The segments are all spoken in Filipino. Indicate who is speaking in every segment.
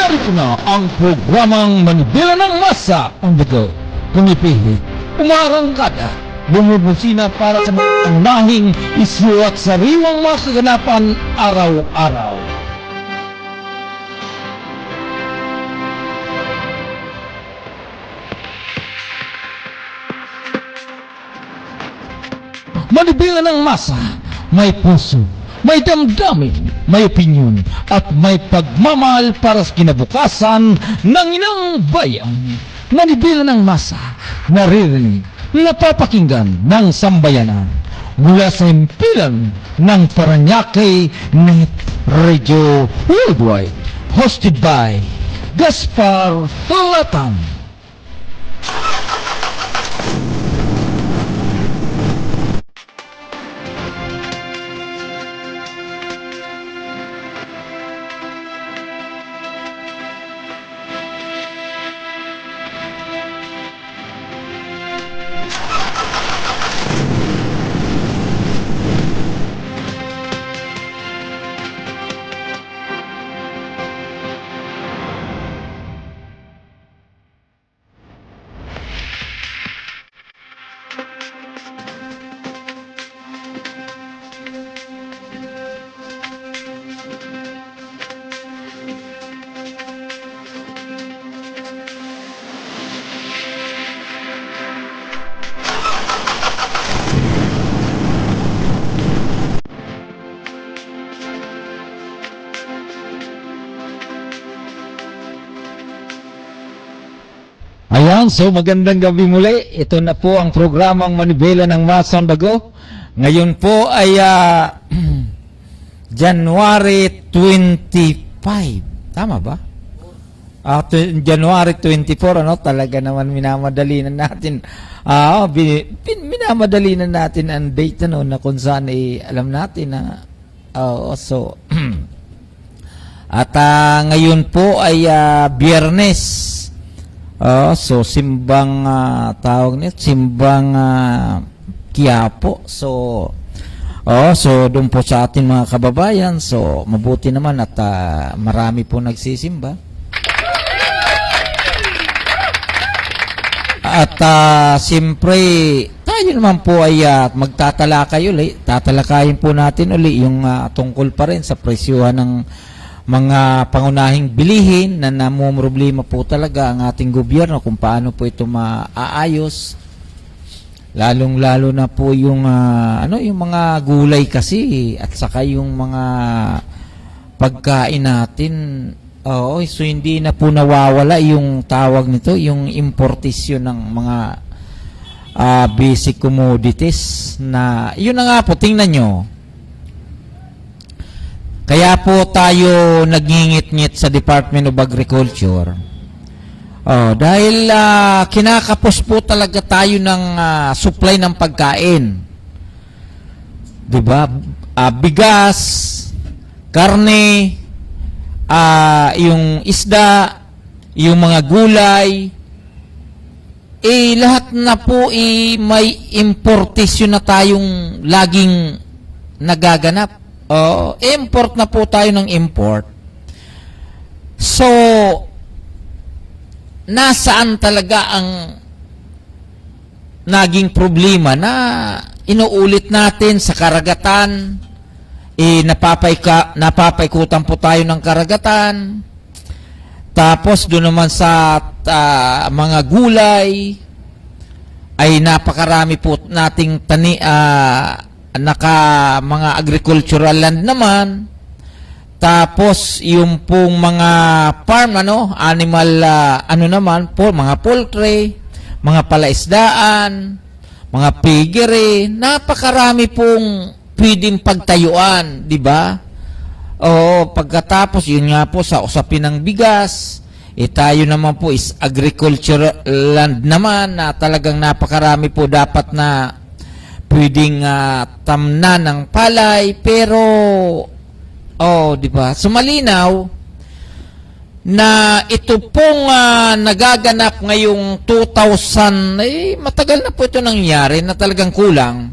Speaker 1: Narito na ang programang Manibela ng Masa. Ang bago, pumipili, umarangkada, bumubusina para sa mga nahing isyu at sariwang mga kaganapan araw-araw. Manibela ng Masa, may puso, may damdamin, may opinyon, at may pagmamahal para sa kinabukasan ng inang bayan. Manibela ng Masa, naririnig, napapakinggan ng sambayanan mula sa impilan ng Paranaque Net Radio Worldwide, hosted by Gaspar Tulatan. Ayan, so magandang gabi muli. Ito na po ang programang Manibela ng Masa ang bago. Ngayon po ay January 25. Tama ba? January 24, ano? Talaga naman minamadali na natin. Minamadali na natin ang date na kung saan alam natin na so at ngayon po ay Biyernes. So simbang tawag nito, simbang Quiapo. So doon po sa ating mga kababayan, so mabuti naman at marami po nagsisimba. At siyempre tayo naman po ay magtatalakay uli. Tatalakayin po natin uli yung tungkol pa rin sa presyuhan ng mga pangunahing bilihin na namumroblema po talaga ang ating gobyerno kung paano po ito maaayos. Lalong-lalo na po yung yung mga gulay kasi at saka yung mga pagkain natin. So hindi na po nawawala yung tawag nito, yung importasyon ng mga basic commodities na yun na nga po, tingnan nyo. Kaya po tayo nagngingit-ngit sa Department of Agriculture. Dahil kinakapos po talaga tayo ng supply ng pagkain. 'Di ba? Bigas, karne, yung isda, yung mga gulay, lahat na po may importasyon na tayong laging nagaganap. Import na po tayo ng import. So, nasaan talaga ang naging problema na inuulit natin sa karagatan? Napapaikutan po tayo ng karagatan. Tapos doon naman sa mga gulay ay napakarami po nating mga agricultural land naman. Tapos yung pong mga farm animal naman po, mga poultry, mga palaisdaan, mga piggery, napakarami pong pwedeng pagtayuan, di ba? Pagkatapos yun nga po sa usapin ng bigas, tayo naman po is agricultural land naman na talagang napakarami po dapat na pwedeng tamnan ng palay, pero di ba? So malinaw na ito pong nagaganap ngayong 2000, matagal na po ito nangyari na talagang kulang.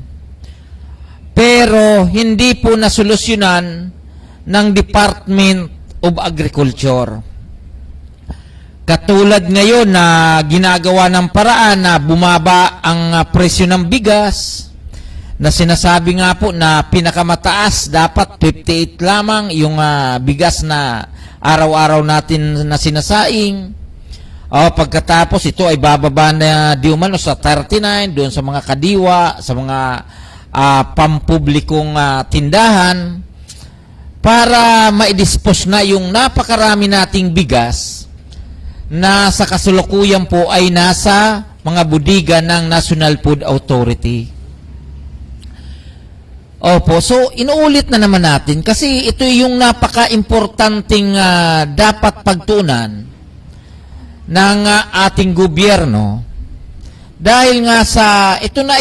Speaker 1: Pero hindi po nasolusyonan ng Department of Agriculture. Katulad ngayon na ginagawa ng paraan na bumaba ang presyo ng bigas, na sinasabi nga po na pinakamataas dapat 58 lamang yung bigas na araw-araw natin na sinasaing. Pagkatapos ito ay bababa na di umano sa 39 doon sa mga kadiwa, sa mga pampublikong tindahan, para ma-dispose na yung napakarami nating bigas na sa kasalukuyan po ay nasa mga budiga ng National Food Authority. Opo, so inuulit na naman natin kasi ito yung napaka-importanting dapat pagtuunan ng ating gobyerno, dahil nga sa ito na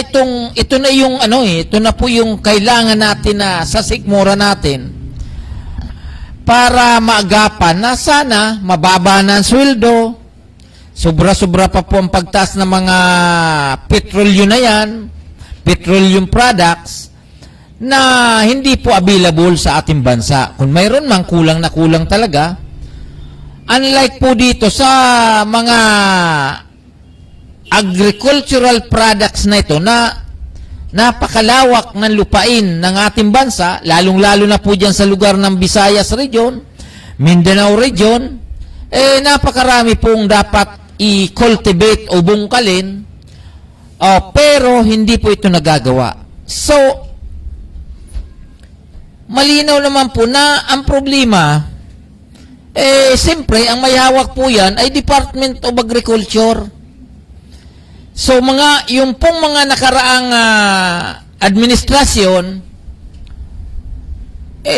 Speaker 1: po yung kailangan natin na sa sikmura natin para maagapan na sana mababa na ang sweldo. Sobra-sobra pa po ang pagtaas ng mga petrolyo na yan, petroleum products, na hindi po available sa ating bansa. Kung mayroon mang kulang na kulang talaga. Unlike po dito sa mga agricultural products na ito na napakalawak ng lupain ng ating bansa, lalong-lalo na po dyan sa lugar ng Visayas Region, Mindanao Region, napakarami pong dapat i-cultivate o bungkalin, pero hindi po ito nagagawa. So, malinaw naman po na ang problema, siyempre, ang may hawak po yan ay Department of Agriculture. So, yung pong mga nakaraang administrasyon,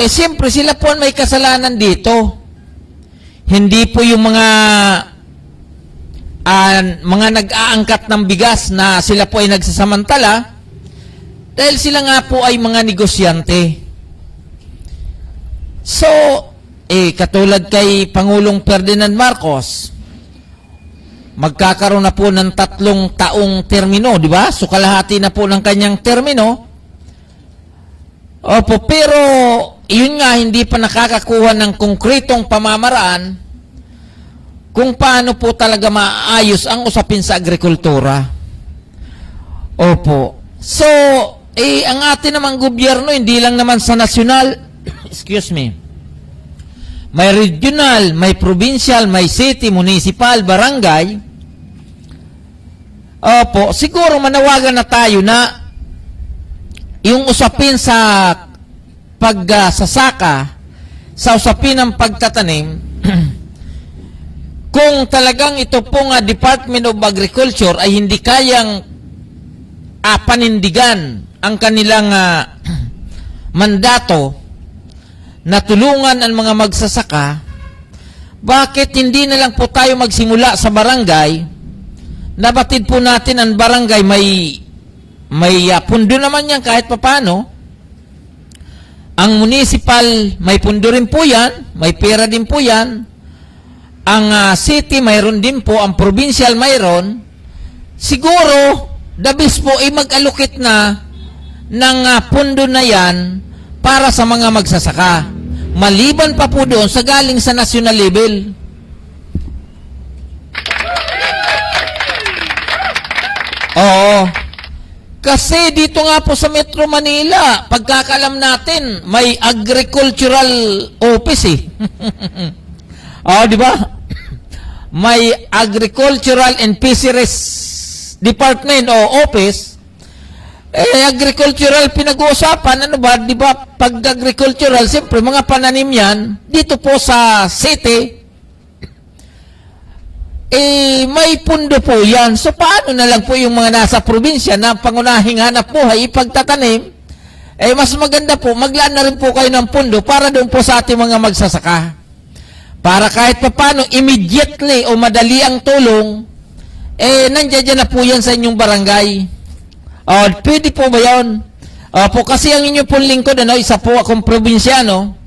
Speaker 1: siyempre, sila po ang may kasalanan dito. Hindi po yung mga nag-aangkat ng bigas na sila po ay nagsasamantala, dahil sila nga po ay mga negosyante. So, katulad kay Pangulong Ferdinand Marcos, magkakaroon na po ng 3 taong termino, di ba? So, kalahati na po ng kanyang termino. Opo, pero yun nga, hindi pa nakakakuha ng konkretong pamamaraan kung paano po talaga maayos ang usapin sa agrikultura. Opo. So, ang atin namang gobyerno, hindi lang naman sa nasyonal, excuse me, may regional, may provincial, may city, municipal, barangay. Opo, siguro manawagan na tayo na yung usapin sa pagsasaka, sa usapin ng pagtatanim, kung talagang ito pong Department of Agriculture ay hindi kayang panindigan ang kanilang mandato na tulungan ang mga magsasaka, bakit hindi na lang po tayo magsimula sa barangay? Nabatid po natin ang barangay, may pundo naman yan kahit papano. Ang municipal, may pundo rin po yan, may pera din po yan. Ang city, mayroon din po. Ang provincial, mayroon. Siguro, the best po ay mag-allocate na ng pundo na yan para sa mga magsasaka. Maliban pa po doon sa galing sa national level. Oo. Kasi dito nga po sa Metro Manila, pagkakalam natin, may agricultural office di ba? May agricultural and fisheries department o office. Agricultural pinag-uusapan, ano ba? Di ba, pag agricultural, siyempre, mga pananim yan, dito po sa city, may pundo po yan. So, paano na lang po yung mga nasa probinsya na pangunahing hanap buhay, ipagtatanim, mas maganda po, maglaan na rin po kayo ng pundo para doon po sa ating mga magsasaka. Para kahit pa paano, immediately o madali ang tulong, nandiyan na po yan sa inyong barangay. Pwede po ba yun? Po, kasi ang inyo pong lingkod, isa po akong probinsyano,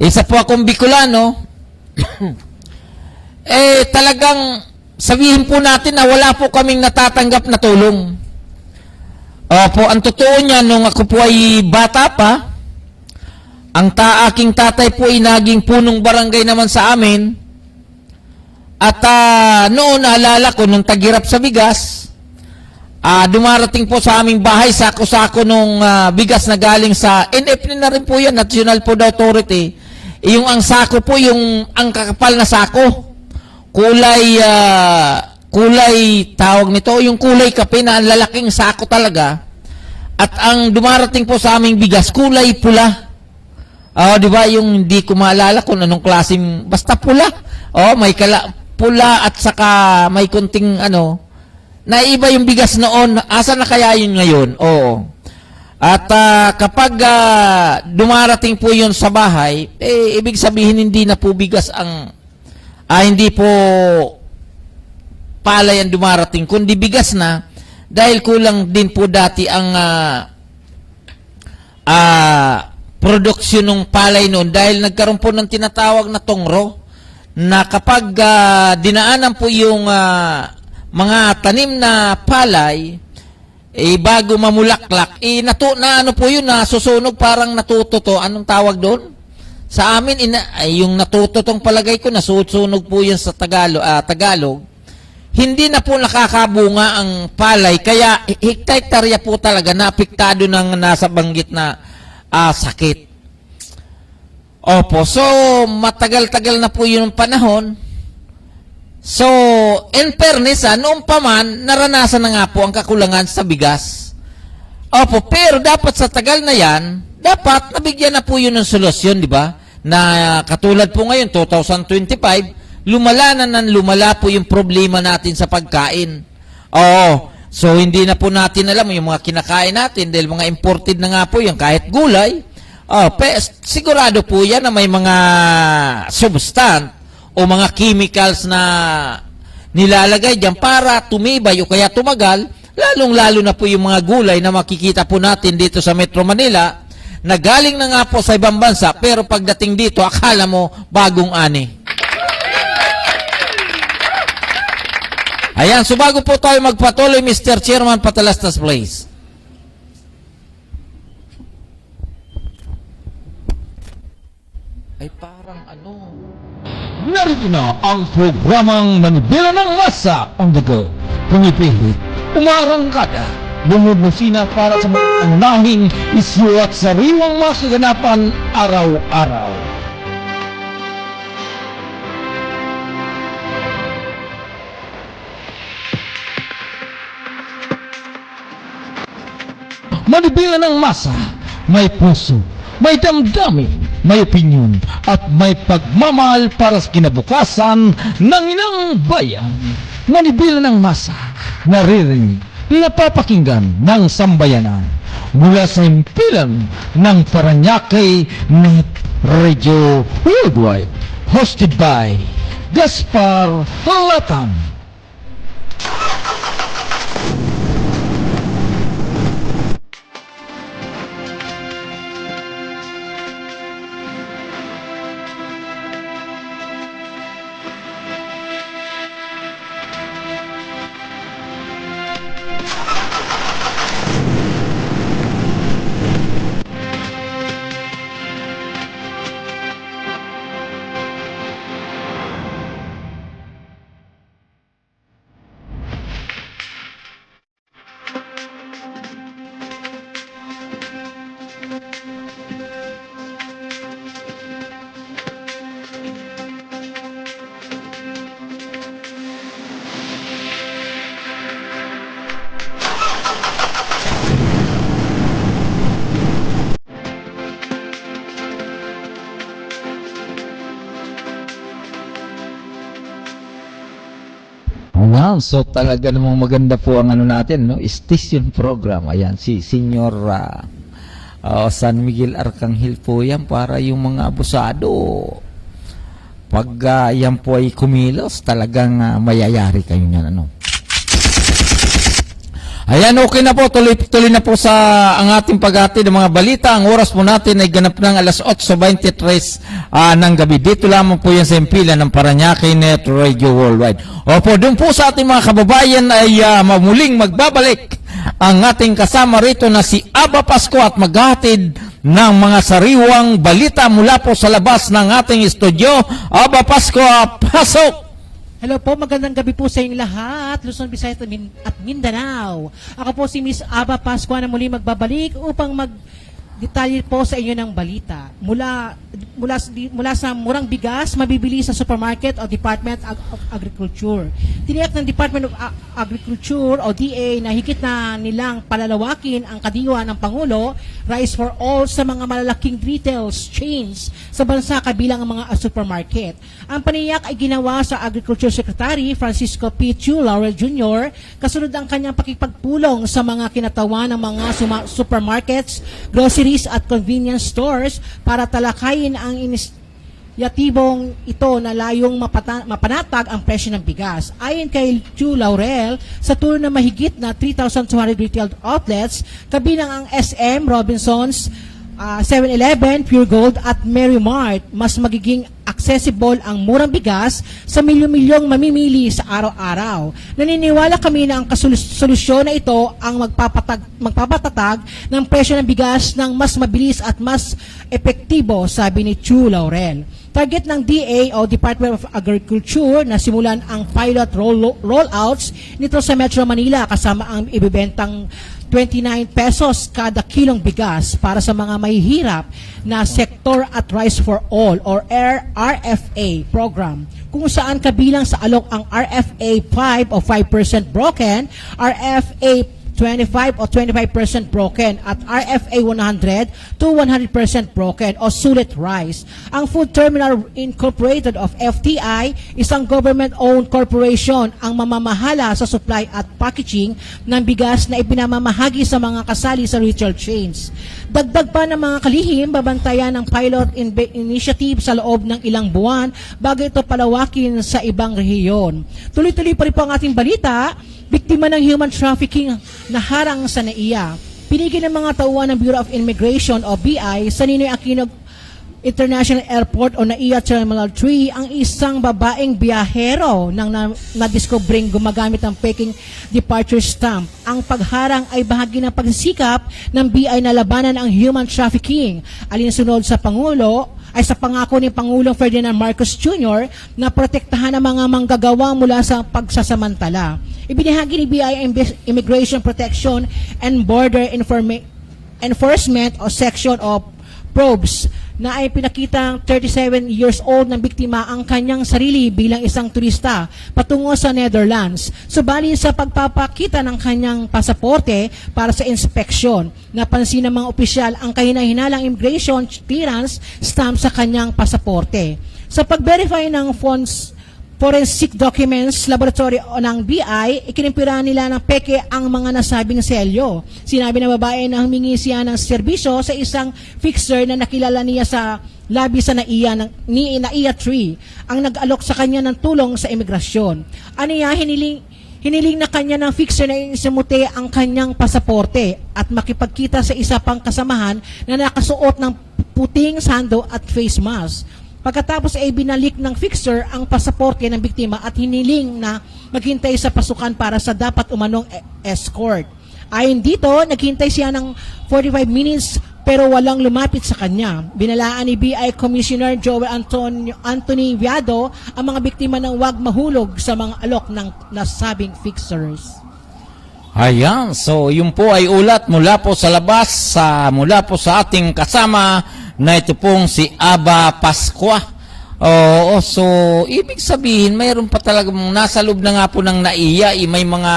Speaker 1: isa po akong Bicolano, talagang sabihin po natin na wala po kaming natatanggap na tulong. Po, ang totoo niya, nung ako po ay bata pa, ang aking tatay po ay naging punong barangay naman sa amin. At noon, naalala ko, nung tagirap sa bigas, dumarating po sa aming bahay, sako-sako nung bigas na galing sa, NFP na rin po yan, National Food Authority. Yung ang sako po, yung ang kakapal na sako. Kulay, tawag nito, yung kulay kape na ang lalaking sako talaga. At ang dumarating po sa aming bigas, kulay pula. Di ba, yung hindi ko maalala kung anong klaseng, basta pula. May pula at saka may kunting naiba yung bigas noon. Asa na kaya yun ngayon? Oo. At kapag dumarating po yun sa bahay, ibig sabihin hindi na po bigas ang, hindi po palay ang dumarating, kundi bigas na, dahil kulang din po dati ang produksyon ng palay noon, dahil nagkaroon po ng tinatawag na tongro, na kapag dinaanan po yung mga tanim na palay, bago mamulaklak, po yun, nasusunog, parang natututo. Anong tawag doon? Sa amin, yung natututong palagay ko, nasusunog po yun sa Tagalog. Hindi na po nakakabunga ang palay, kaya hektarya po talaga naapektado ng nasa banggit na sakit. Opo, so matagal-tagal na po yung panahon. So, in fairness, noong pa man, naranasan na nga po ang kakulangan sa bigas. Opo, pero dapat sa tagal na yan, dapat nabigyan na po yun ng solusyon, di ba? Na katulad po ngayon, 2025, lumala po yung problema natin sa pagkain. So hindi na po natin alam yung mga kinakain natin dahil mga imported na nga po yung kahit gulay. Sigurado po yan na may mga substant o mga chemicals na nilalagay dyan para tumibay o kaya tumagal, lalong-lalo na po yung mga gulay na makikita po natin dito sa Metro Manila na galing na nga po sa ibang bansa pero pagdating dito, akala mo bagong ani. Ayan, so bago po tayo magpatuloy, Mr. Chairman, patalastas please. Ay parang
Speaker 2: Narito na ang programang Manibela ng Masa ang Dago. Pumipilit, umarangkada, bumubusina para sa mga nahing isyu at sariwang makaganapan araw-araw. Manibela ng Masa, may puso, may damdamin, may opinyon, at may pagmamahal para sa kinabukasan ng inang bayan. Manibela ng Masa, naririnig, napapakinggan ng sambayanan mula sa impilan ng Paranaque Net Radio Worldwide, hosted by Gaspar Latam. Ayan, so talaga namang maganda po ang natin, no? Station program. Ayan, si Senior San Miguel Arcangel po yan para yung mga abusado. Pag yan po ay kumilos, talagang mayayari kayo niyan, Ayan, okay na po. Tuloy na po sa ang ating paghati ng mga balita. Ang oras po natin ay ganap ng alas 8:23 ng gabi. Dito lamang po yan sa impilan ng Paranaque Net Radio Worldwide. Opo, doon po sa ating mga kababayan ay muling magbabalik ang ating kasama rito na si Aba Pasko at maghatid ng mga sariwang balita mula po sa labas ng ating studio. Aba Pasko, pasok!
Speaker 3: Hello po, magandang gabi po sa inyong lahat, Luzon, Visayas at Mindanao. Ako po si Miss Aba Pascua na muli magbabalik upang detalye po sa inyo ng balita. Mula sa murang bigas, mabibili sa supermarket o Department of Agriculture. Tiniyak ng Department of Agriculture o DA na higit na nilang palalawakin ang kadiwa ng Pangulo, Rice for All sa mga malalaking retail chains sa bansa kabilang ang mga supermarket. Ang paniyak ay ginawa sa Agriculture Secretary Francisco P. Chu Laurel Jr. kasunod ang kanyang pakipagpulong sa mga kinatawan ng mga supermarkets, groceries at convenience stores para talakayin ang inisyatibong ito na layong mapanatag ang presyo ng bigas. Ayon kay Chu Laurel, sa tulong na mahigit na 3,200 retail outlets, kabilang ang SM, Robinsons, 7-Eleven, Pure Gold at Mary Mart, mas magiging accessible ang murang bigas sa milyon-milyong mamimili sa araw-araw. Naniniwala kami na ang solusyon na ito ang magpapatatag ng presyo ng bigas ng mas mabilis at mas epektibo, sabi ni Chu Laurel. Target ng DA o Department of Agriculture na simulan ang pilot rollouts nito sa Metro Manila kasama ang ibibentang 29 pesos kada kilong bigas para sa mga mahihirap na sektor at Rice for All or RFA program, kung saan kabilang sa alok ang RFA 5 o 5% broken, RFA 25 o 25% broken at RFA 100 to 100% broken o sulit rice. Ang Food Terminal Incorporated of FTI, isang government-owned corporation, ang mamamahala sa supply at packaging ng bigas na ipinamamahagi sa mga kasali sa retail chains. Dagdag pa ng mga kalihim, babantayan ng pilot initiative sa loob ng ilang buwan bago ito palawakin sa ibang rehiyon. Tuloy-tuloy pa rin po ang ating balita. Biktima ng human trafficking na harang sa NAIA. Pinigil ng mga tauhan ng Bureau of Immigration o BI sa Ninoy Aquino International Airport o NAIA Terminal 3 ang isang babaeng biyahero nang nadiskobring gumagamit ng faking departure stamp. Ang pagharang ay bahagi ng pagsisikap ng BI na labanan ang human trafficking. Alinsunod sa Pangulo ay sa pangako ni Pangulong Ferdinand Marcos Jr. na protektahan ang mga manggagawa mula sa pagsasamantala. Ibinahagi ni BI Immigration Protection and Border Enforcement o Section of Probes na ay pinakitang 37 years old ng biktima ang kanyang sarili bilang isang turista patungo sa Netherlands. Subalit sa pagpapakita ng kanyang pasaporte para sa inspeksyon, napansin ng mga opisyal ang kahina-hinalang immigration clearance stamp sa kanyang pasaporte. Sa pag-verify ng forensic documents laboratory ng BI, ikinimpira nila ng peke ang mga nasabing selyo. Sinabi ng babae na humingi siya ng serbisyo sa isang fixer na nakilala niya sa labi sa NAIA 3 ang nag-alok sa kanya ng tulong sa imigrasyon. Aniya, hiniling na kanya ng fixer na isimute ang kanyang pasaporte at makipagkita sa isa pang kasamahan na nakasuot ng puting sando at face mask. Pagkatapos ay binalik ng fixer ang pasaporte ng biktima at hiniling na maghintay sa pasukan para sa dapat umanong escort. Ayon dito, naghintay siya ng 45 minutes pero walang lumapit sa kanya. Binalaan ni BI Commissioner Joel Anthony Viado ang mga biktima ng wag mahulog sa mga alok ng nasabing fixers.
Speaker 2: Ayan, so yun po ay ulat mula po sa labas, mula po sa ating kasama na ito pong si Aba Pascua. Oo, so ibig sabihin mayroon pa talagang nasa loob na nga po ng NAIA, may mga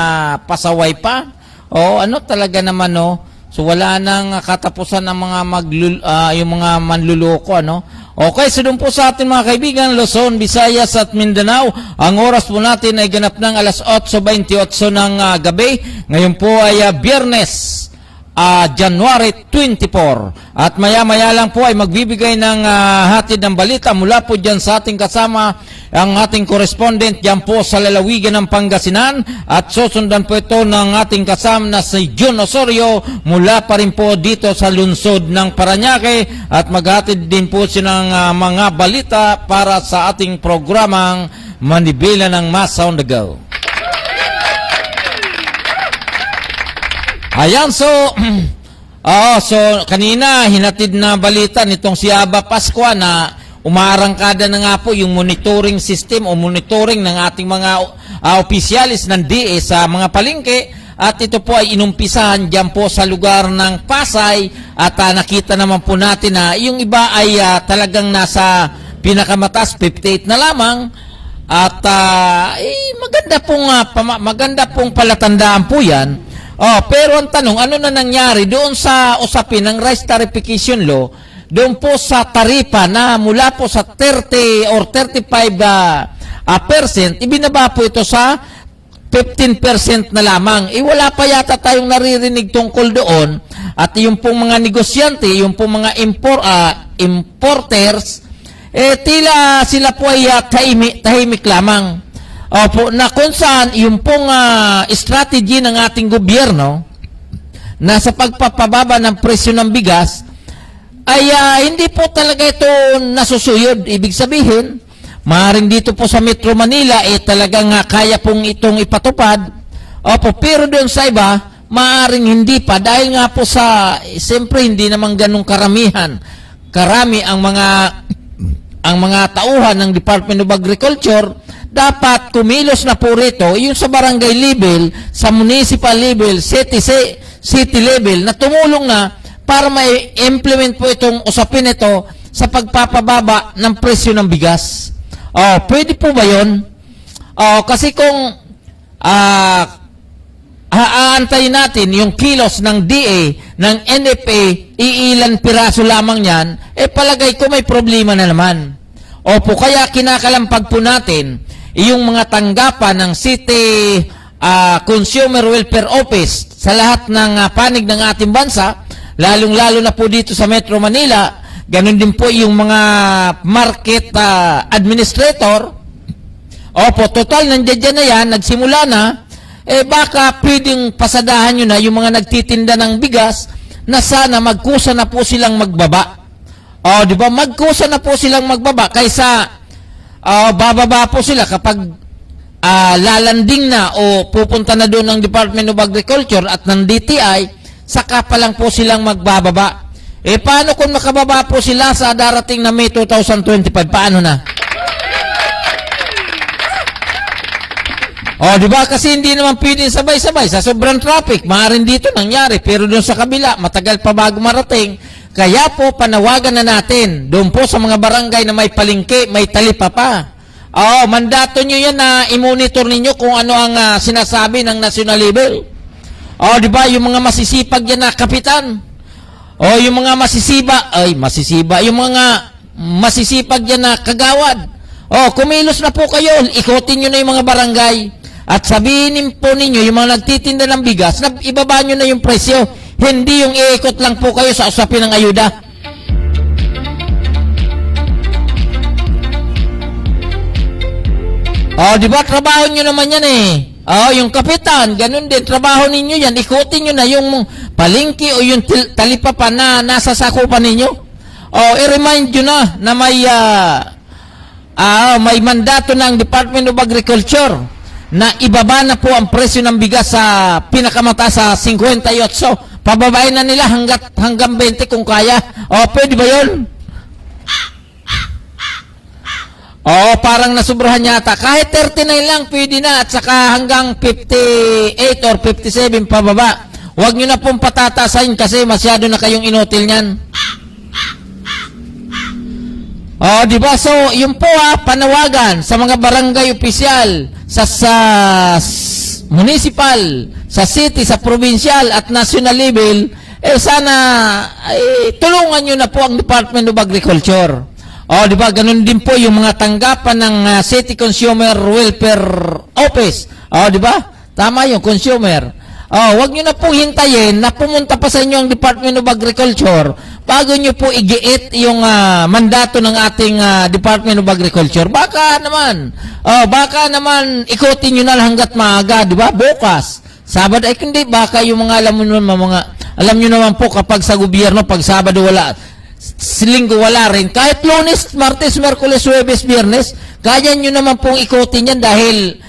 Speaker 2: pasaway pa. Oo, ano talaga naman, no? So wala nang katapusan ng mga yung mga manluloko, ano? Okay, so doon po sa atin mga kaibigan, Luzon, Visayas at Mindanao, ang oras po natin ay ganap ng alas 8:28 ng gabi. Ngayon po ay Biyernes, January 24. At maya-maya lang po ay magbibigay ng hatid ng balita mula po dyan sa ating kasama, ang ating correspondent dyan po sa lalawigan ng Pangasinan. At susundan po ito ng ating kasama na si Jun Osorio mula pa rin po dito sa lungsod ng Parañaque. At maghatid din po siya ng mga balita para sa ating programang Manibela ng Mas on the Go. Ayan, so kanina hinatid na balita nitong si Aba Pascua na
Speaker 1: umaarangkada na nga po yung monitoring system o monitoring ng ating mga opisyalis ng DA sa mga palengke. At ito po ay inumpisahan dyan po sa lugar ng Pasay at nakita naman po natin na yung iba ay talagang nasa pinakamataas, 58 na lamang. At maganda pong palatandaan po yan. Pero ang tanong, ano na nangyari doon sa usapin ng rice tarification law, doon po sa taripa na mula po sa 30 or 35%, ibinaba po ito sa 15% na lamang. Wala pa yata tayong naririnig tungkol doon. At yung pong mga negosyante, yung pong mga importers, tila sila po ay tahimik lamang. Opo, na kung saan yung pong strategy ng ating gobyerno na sa pagpapababa ng presyo ng bigas ay hindi po talaga ito nasusuyod. Ibig sabihin, maaaring dito po sa Metro Manila, talagang kaya pong itong ipatupad. Opo, pero doon sa iba, maaaring hindi pa. Dahil nga po siyempre hindi naman ganong karami ang mga tauhan ng Department of Agriculture. Dapat kumilos na po rito, yung sa barangay level, sa municipal level, city level, na tumulong na para may implement po itong usapin ito sa pagpapababa ng presyo ng bigas. Pwede po ba yun? Kasi kung aantayin natin yung kilos ng DA, ng NFA, iilan piraso lamang yan, palagay ko may problema na naman. Opo, kaya kinakalampag po natin yung mga tanggapan ng City Consumer Welfare Office sa lahat ng panig ng ating bansa, lalong-lalo na po dito sa Metro Manila. Ganun din po yung mga market administrator. Opo, total, nandiyan na yan, nagsimula na. Baka pwedeng pasadahan nyo na yung mga nagtitinda ng bigas na sana magkusa na po silang magbaba. Di ba? Magkusa na po silang magbaba kaysa bababa po sila kapag lalanding na o pupunta na doon ng Department of Agriculture at ng DTI, saka pa lang po silang magbababa. Paano kung makababa po sila sa darating na May 2025? Paano na? Di ba? Kasi hindi naman pwedeng sabay-sabay. Sa sobrang traffic, maaaring dito nangyari. Pero doon sa kabila, matagal pa bago marating. Kaya po, panawagan na natin. Doon po sa mga barangay na may palengke, may talipa pa. Mandato nyo yan na i-monitor ninyo kung ano ang sinasabi ng national level. Di ba? Yung mga masisipag yan na kapitan. Yung mga yung mga masisipag yan na kagawad. Kumilos na po kayo, ikutin nyo na yung mga barangay. At sabihin po ninyo, yung mga nagtitinda ng bigas, na ibaba nyo na yung presyo. Hindi yung iikot lang po kayo sa usapin ng ayuda. Di ba? Trabaho nyo naman yan yung kapitan, ganun din, trabaho ninyo yan. Ikutin nyo na yung palengke o yung talipapa na nasa sakupan ninyo. I-remind nyo na may mandato ng Department of Agriculture na ibaba na po ang presyo ng bigas sa pinakamataas sa 58. Pababain na nila hanggang 20 kung kaya. Pwede ba yun? Parang nasubrahan yata. Kahit 39 lang, pwede na. At saka hanggang 58 or 57 pababa. Huwag nyo na pong patatasain kasi masyado na kayong inutil niyan. Di ba? So, yun po panawagan sa mga barangay opisyal, sa municipal, sa city, sa provincial at national level, sana tulungan nyo na po ang Department of Agriculture. Di ba? Ganun din po yung mga tanggapan ng City Consumer Welfare Office. Di ba? Tama yung consumer. Huwag nyo na pong hintayin na pumunta pa sa inyo ang Department of Agriculture bago nyo po igiit yung mandato ng ating Department of Agriculture. Baka naman ikutin nyo na hanggat maaga, di ba? Bukas, Sabado, hindi, baka yung mga alam nyo naman po kapag sa gobyerno, pag Sabado wala, Linggo wala rin. Kahit Lunes, Martes, Merkules, Huwebes, Biyernes, kaya nyo naman pong ikutin yan dahil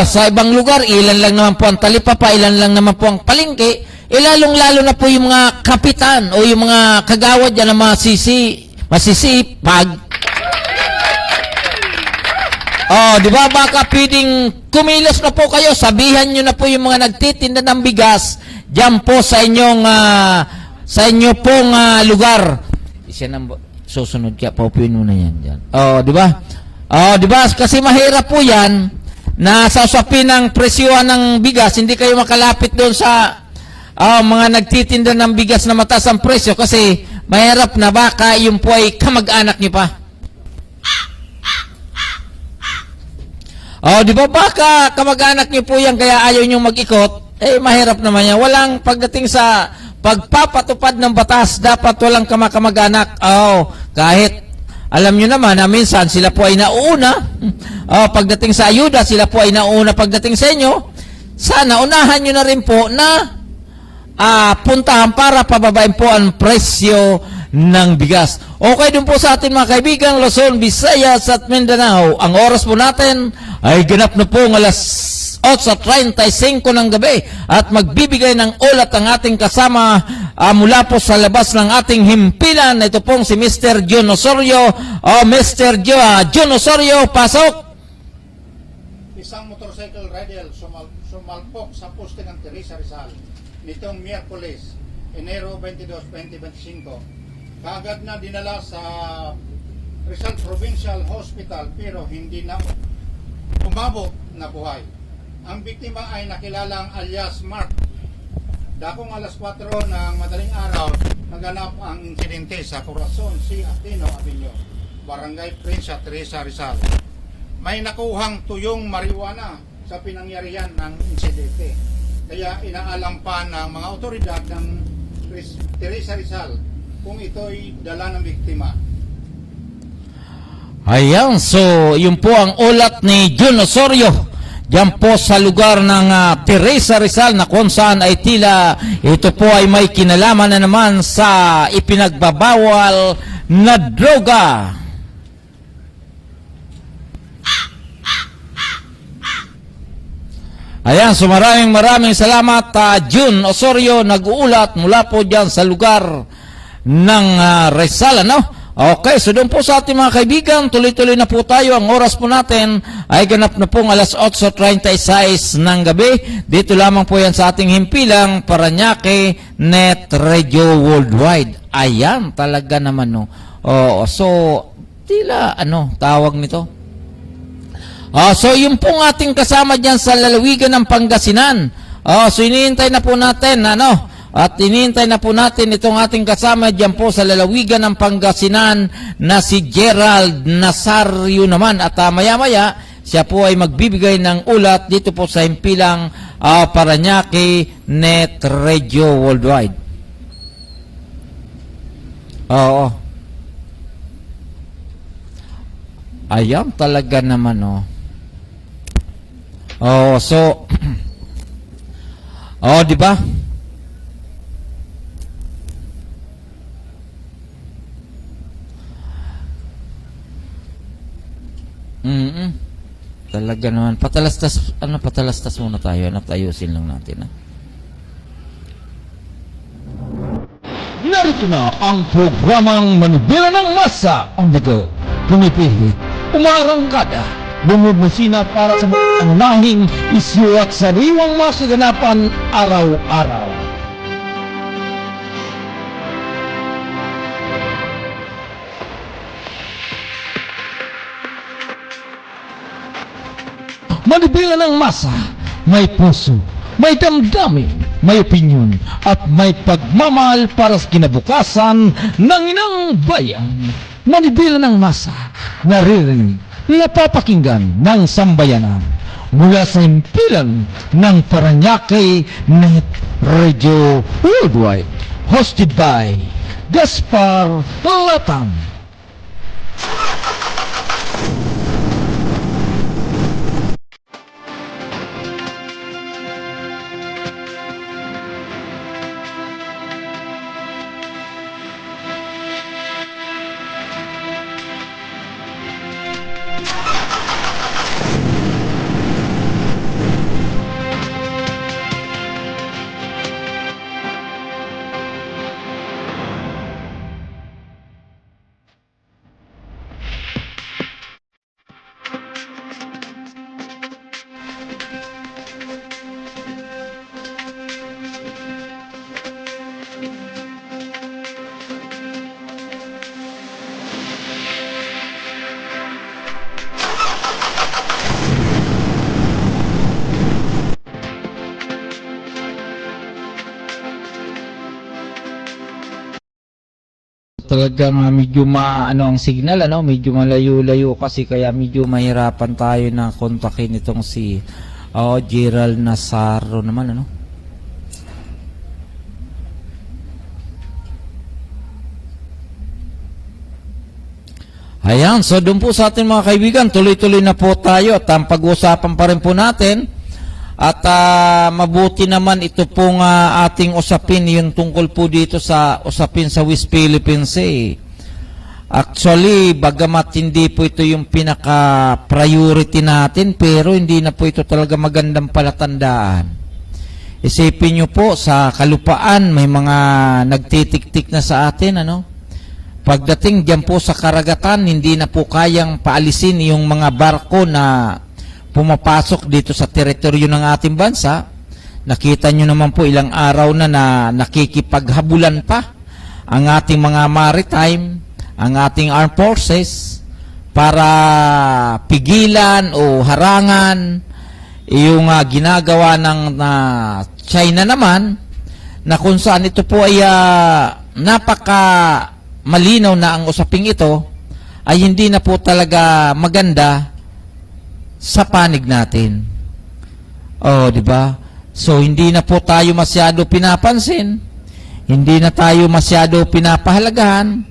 Speaker 1: sa ibang lugar, ilan lang naman po ang talipapa, ilan lang naman po ang palengke, lalong-lalo na po yung mga kapitan o yung mga kagawad yan na masisipag. Oh, di ba baka pwedeng kumilos na po kayo, sabihan nyo na po yung mga nagtitinda ng bigas diyan po sa inyong sa inyo pong lugar. Isa nang susunod kaya paupuin mo na yan diyan. Oh, di ba? Oh, di ba? Kasi mahirap po yan na sa usapin ng presyohan ng bigas, hindi kayo makalapit doon sa mga nagtitinda ng bigas na mataas ang presyo kasi mahirap na baka yung po ay kamag-anak nyo pa. Oh, di ba baka kamag-anak niyo po yan kaya ayaw niyo mag-ikot? Eh, mahirap naman yan. Walang pagdating sa pagpapatupad ng batas, dapat walang kamag-anak. Oh, kahit alam niyo naman na minsan sila po ay nauuna. Oh, pagdating sa ayuda, sila po ay nauuna pagdating sa inyo. Sana unahan niyo na rin po na puntahan para pababain po ang presyo ng bigas. Okay dun po sa atin mga kaibigan, Luzon, Visayas at Mindanao. Ang oras po natin ay ganap na po ng alas 8:35 ng gabi at magbibigay ng ulat ang ating kasama mula po sa labas ng ating himpilan. Ito pong si Mr. John Osorio. Mr. John Osorio, pasok!
Speaker 4: Isang motorcycle rider sumalpok sa poste ng Teresa Rizal nitong Miyerkules, Enero 22, 2025. Kaagad na dinala sa Rizal Provincial Hospital pero hindi na umabot na buhay. Ang biktima ay nakilalang alias Mark. Dakong alas 4 ng madaling araw, naganap ang insidente sa Corazon C. Aquino Avenue, Barangay Prinsya, Teresa Rizal. May nakuhang tuyong marijuana sa pinangyarihan ng insidente. Kaya inaalam pa ng mga otoridad ng Teresa Rizal kung ito'y dala ng biktima.
Speaker 1: Ayan, so yun po ang ulat ni John Osorio diyan po sa lugar ng Teresa Rizal na kung saan ay tila ito po ay may kinalaman na naman sa ipinagbabawal na droga. Ayan, so maraming salamat John Osorio, nag-uulat mula po diyan sa lugar ng Rizal, ano? Okay, so doon po sa ating mga kaibigan, tuloy-tuloy na po tayo. Ang oras po natin ay ganap na pong alas 8:36 ng gabi. Dito lamang po yan sa ating himpilang Paranaque Net Radio Worldwide. Ayan, talaga naman, no? So, tila, tawag nito? So, yung pong ating kasama dyan sa lalawigan ng Pangasinan. So, iniintay na po natin, at inihintay na po natin itong ating kasama dyan po sa lalawigan ng Pangasinan na si Gerald Nazario naman. At maya-maya, siya po ay magbibigay ng ulat dito po sa himpilang Paranaque Net Radio Worldwide. Oo. Ayan, talaga naman, so, di ba? Talaga naman. Patalastas muna tayo. Ayusin lang natin.
Speaker 2: Narito na ang programang Manubela ng Masa on the go. Pumipihit, umarangkada, bumubusina para sa pangunahing isyu at sariwang masaganapan araw-araw. Manibela ng masa, may puso, may damdamin, may opinyon, at may pagmamahal para sa kinabukasan ng inang bayan. Manibela ng masa, naririnig, napapakinggan ng sambayanan mula sa himpilan ng Paranaque Net Radio Worldwide, hosted by Gaspar Latang.
Speaker 1: talagang medyo ano ang signal, ano, medyo malayo-layo kasi kaya medyo mahirapan tayo na kontakin itong si Gerald Nazaro naman, ano. Ayan, so doon po sa ating mga kaibigan, tuloy-tuloy na po tayo at ang pag-uusapan pa rin po natin at mabuti naman ito pong ating usapin yung tungkol po dito sa usapin sa West Philippines eh. Actually, bagamat hindi po ito yung pinaka-priority natin, pero hindi na po ito talaga magandang palatandaan. Isipin nyo po, sa kalupaan, may mga nagtitik-tik na sa atin, ano? Pagdating diyan po sa karagatan, hindi na po kayang paalisin yung mga barko na pumapasok dito sa teritoryo ng ating bansa. Nakita nyo naman po ilang araw na nakikipaghabulan pa ang ating mga maritime, ang ating armed forces para pigilan o harangan yung ginagawa ng China naman na kung saan ito po ay napaka malinaw na ang usaping ito ay hindi na po talaga maganda sa panig natin. Oh, di ba? So hindi na po tayo masyado pinapansin. Hindi na tayo masyado pinapahalagahan.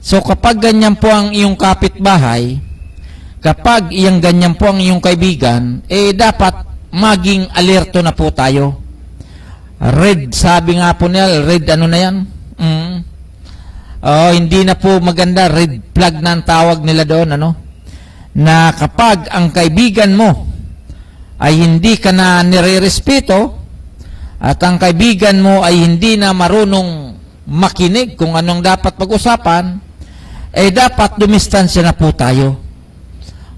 Speaker 1: So kapag ganyan po ang iyong kapitbahay, kapag iyang ganyan po ang iyong kaibigan, dapat maging alerto na po tayo. Red, sabi nga po nila, red ano na yan? Hindi na po maganda, red flag na ang tawag nila doon, ano? Na kapag ang kaibigan mo ay hindi ka na nirerespeto at ang kaibigan mo ay hindi na marunong makinig kung anong dapat pag-usapan, dapat dumistansya na po tayo.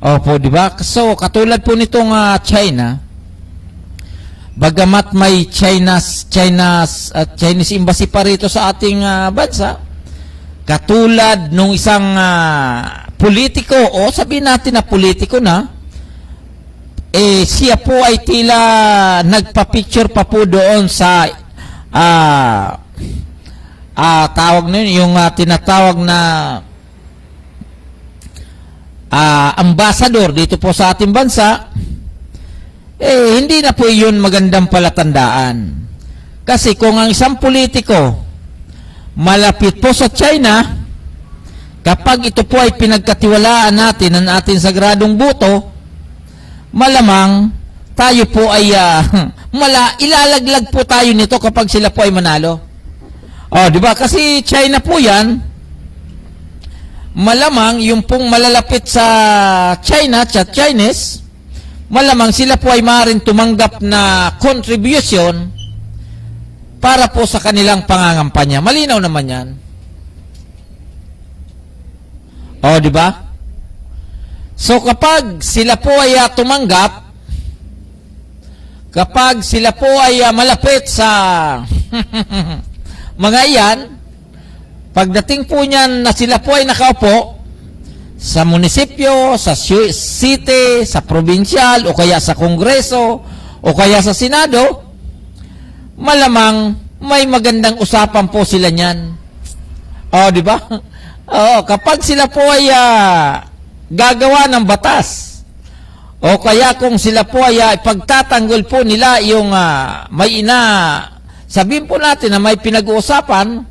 Speaker 1: Opo, di ba? So, katulad po nitong China, bagamat may Chinese embassy pa rito sa ating bansa, katulad nung isang politiko, o sabihin natin na politiko na, siya po ay tila nagpa-picture pa po doon sa tawag na yun, yung tinatawag na ambassador dito po sa ating bansa, hindi na po yun magandang palatandaan. Kasi kung ang isang politiko malapit po sa China, kapag ito po ay pinagkatiwalaan natin ang ating sagradong buto, malamang tayo po ay ilalaglag po tayo nito kapag sila po ay manalo. Di ba? Kasi China po yan, malamang yung pong malalapit sa China, Chinese, malamang sila po ay maaaring tumanggap na contribution para po sa kanilang pangangampanya. Malinaw naman yan. Di ba? So kapag sila po ay tumanggap, kapag sila po ay malapit sa mga iyan, pagdating po niyan na sila po ay nakaupo sa munisipyo, sa city, sa provincial, o kaya sa kongreso, o kaya sa senado, malamang may magandang usapan po sila niyan. Di ba? Kapag sila po ay gagawa ng batas, o kaya kung sila po ay ipagtatanggol po nila yung sabihin po natin na may pinag-uusapan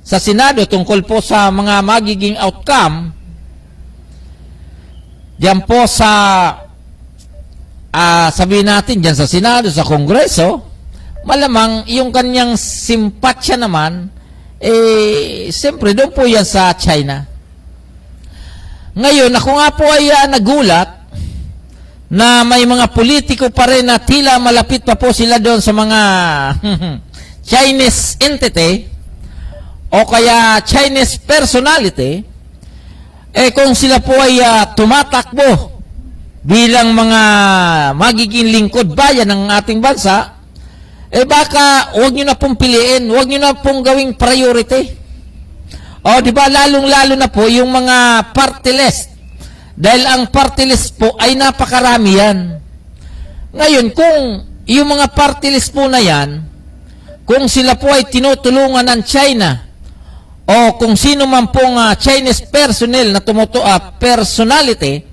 Speaker 1: sa Senado tungkol po sa mga magiging outcome, diyan po sa sabihin natin diyan sa Senado, sa Kongreso, malamang yung kanyang simpatsya naman, siyempre doon po yan sa China. Ngayon, ako nga po ay nagulat na may mga politiko pa rin na tila malapit pa po sila doon sa mga Chinese entity o kaya Chinese personality, kung sila po ay tumatakbo bilang mga magiging lingkod bayan ng ating bansa, baka huwag nyo na pong piliin, huwag nyo na pong gawing priority. Di ba, lalong-lalo na po yung mga party list. Dahil ang party list po ay napakarami yan. Ngayon, kung yung mga party list po na yan, kung sila po ay tinutulungan ng China, o kung sino man pong Chinese personnel na personality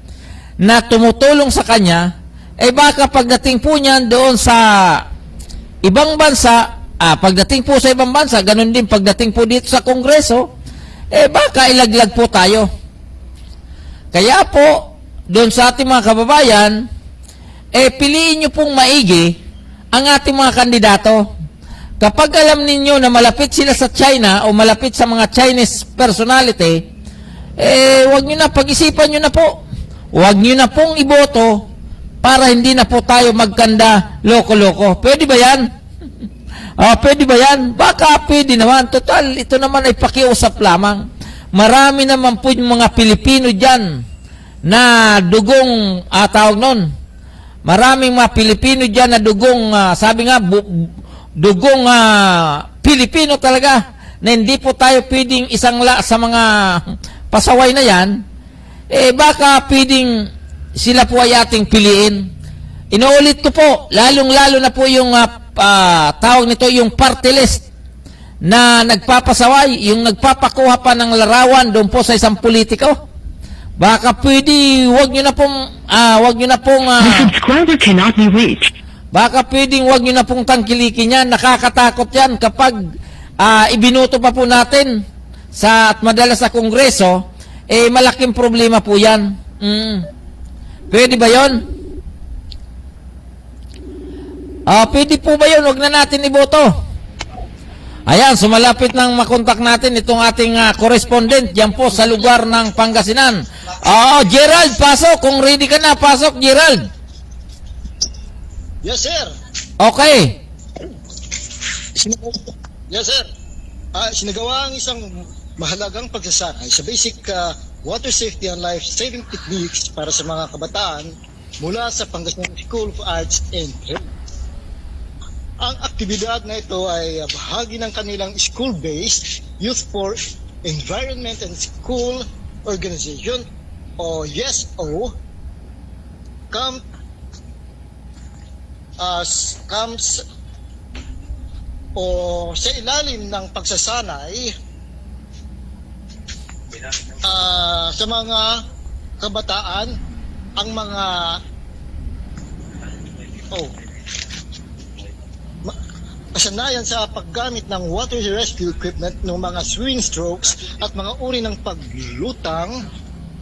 Speaker 1: na tumutulong sa kanya, baka pagdating po niyan doon sa ibang bansa, pagdating po sa ibang bansa, ganun din pagdating po dito sa Kongreso, baka ilaglag po tayo. Kaya po, doon sa ating mga kababayan, piliin nyo pong maigi ang ating mga kandidato. Kapag alam ninyo na malapit sila sa China o malapit sa mga Chinese personality, wag nyo na, pag-isipan nyo na po. Wag nyo na pong iboto para hindi na po tayo magkanda loko-loko. Pwede ba yan? Pwede ba yan? Baka pwede naman. Total, ito naman ay pakiusap lamang. Marami naman po yung mga Pilipino dyan na dugong, tawag nun, maraming mga Pilipino dyan na dugong, sabi nga, dugong Pilipino talaga, na hindi po tayo pwedeng isangla sa mga pasaway na yan, baka pwedeng sila po ay ating piliin. Inuulit ko po, lalong-lalo na po yung tawag nito, yung party list na nagpapasaway, yung nagpapakuha pa ng larawan doon po sa isang politiko. Baka pwede, wag nyo na pong,
Speaker 5: The subscriber cannot be reached.
Speaker 1: baka pwedeng wag nyo na pong tangkilikin yan. Nakakatakot yan kapag ibinuto pa po natin at madalas sa Kongreso, malaking problema po yan. Pwede ba yon? Pwede po ba yun? Wag na natin iboto. Ayan, sumalapit nang makontak natin itong ating correspondent diyan po sa lugar ng Pangasinan. Gerald, pasok. Kung ready ka na, pasok, Gerald.
Speaker 6: Yes, sir.
Speaker 1: Okay.
Speaker 6: Yes, sir. Sinagawa ang isang mahalagang pagsasanay sa basic water safety and life-saving techniques para sa mga kabataan mula sa Pangasinan School of Arts and Trade. Ang aktibidad na ito ay bahagi ng kanilang school-based Youth for Environment and School Organization o YESO comes o sa ilalim ng pagsasanay sa mga kabataan ang mga kasanayan sa paggamit ng water rescue equipment ng mga swing strokes at mga uri ng paglutang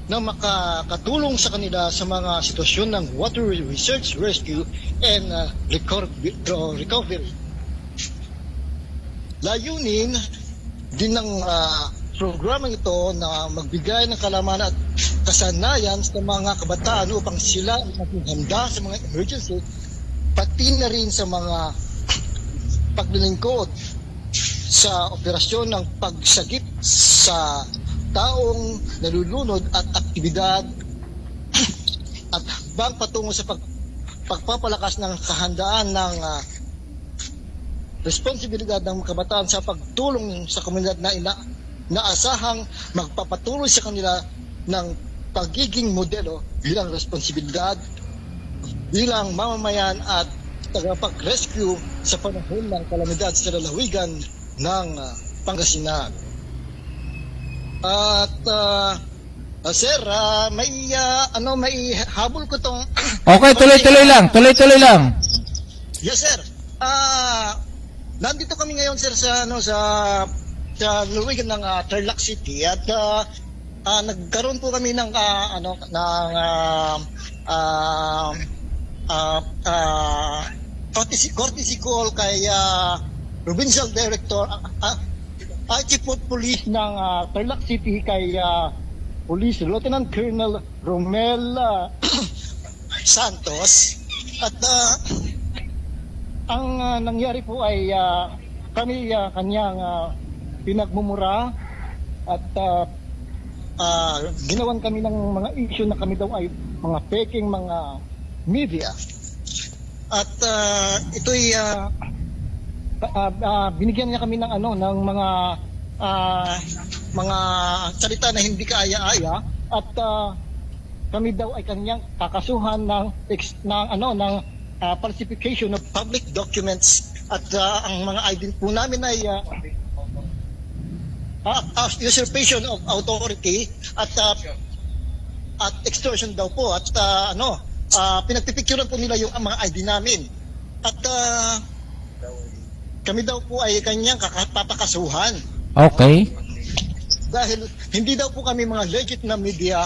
Speaker 6: na makakatulong sa kanila sa mga sitwasyon ng water research, rescue, and recovery. Layunin din ng programang ito na magbigay ng kalaman at kasanayan sa mga kabataan upang sila maging handa sa mga emergency, pati na rin sa mga paglilingkod sa operasyon ng pagsagip sa taong nalulunod at aktibidad at habang patungo sa pagpapalakas ng kahandaan ng responsibilidad ng kabataan sa pagtulong sa komunidad na inaasahang magpapatuloy sa kanila ng pagiging modelo bilang responsibilidad bilang mamamayan at tagapag-rescue sa panahon ng kalamidad sa lalawigan ng Pangasinan. At sir, may habol ko tong
Speaker 1: Okay, tuloy-tuloy lang.
Speaker 6: Yes, sir. Nandito kami ngayon, sir, sa lalawigan ng Tarlac City at nagkaroon po kami ng courtesy call kay Provincial Director Chief of Police ng Tarlac City kay Police Lieutenant Colonel Romel Santos at ang nangyari po ay kami kanyang pinagmumura at ginawan kami ng mga issue na kami daw ay mga peking mga media. At ito'y binigyan niya kami ng ng mga salita na hindi kaaya-aya at kami daw ay kanyang kakasuhan ng falsification of public documents at ang mga ID po namin ay usurpation of authority at extortion daw po at pinagpipicturean po nila yung mga ID namin at kami daw po ay kanyang papakasuhan
Speaker 2: Okay.
Speaker 6: dahil hindi daw po kami mga legit na media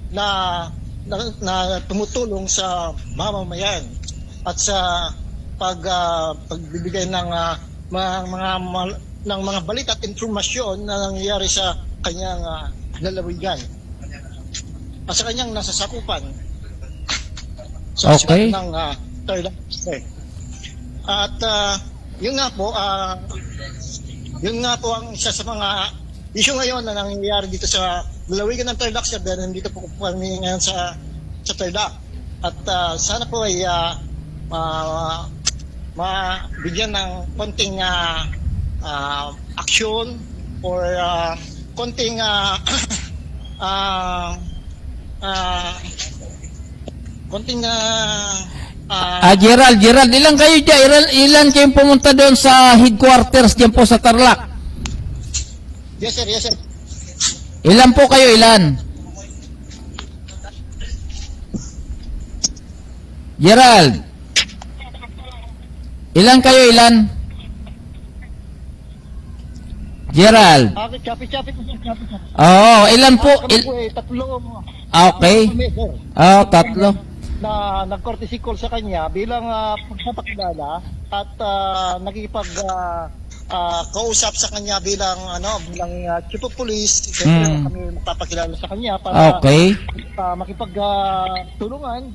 Speaker 6: na tumutulong sa mamamayan at sa pagbibigay ng mga balita at informasyon na nangyayari sa kanyang lalawigan at sa kanyang nasasakupan sa
Speaker 2: Okay.
Speaker 6: ng third aspect. At yun nga po ang isa sa mga issue ngayon na nangyayari dito sa lalawigan ng Tarlac, sir, dahil nandito po kami ngayon sa Tarlac. At sana po ay mabigyan ng konting aksyon or konting
Speaker 2: Gerald, ilan kayo dyan? Ilan kayong pumunta doon sa headquarters dyan po sa Tarlac?
Speaker 6: yes sir.
Speaker 2: Ilan po kayo, ilan? Gerald, ilan kayo, ilan? Gerald,
Speaker 6: Chapi-chapi po sir, chapi-chapi.
Speaker 2: oo, ilan po?
Speaker 6: Kami po ay tatlo
Speaker 2: Okay,
Speaker 6: kami, sir,
Speaker 2: tatlo.
Speaker 6: na nag-courtesy call sa kanya bilang pagpapakilala at nakikipag kausap sa kanya bilang chief of police. Siyempre kami magpapakilala sa kanya para
Speaker 2: Okay.
Speaker 6: makipagtulungan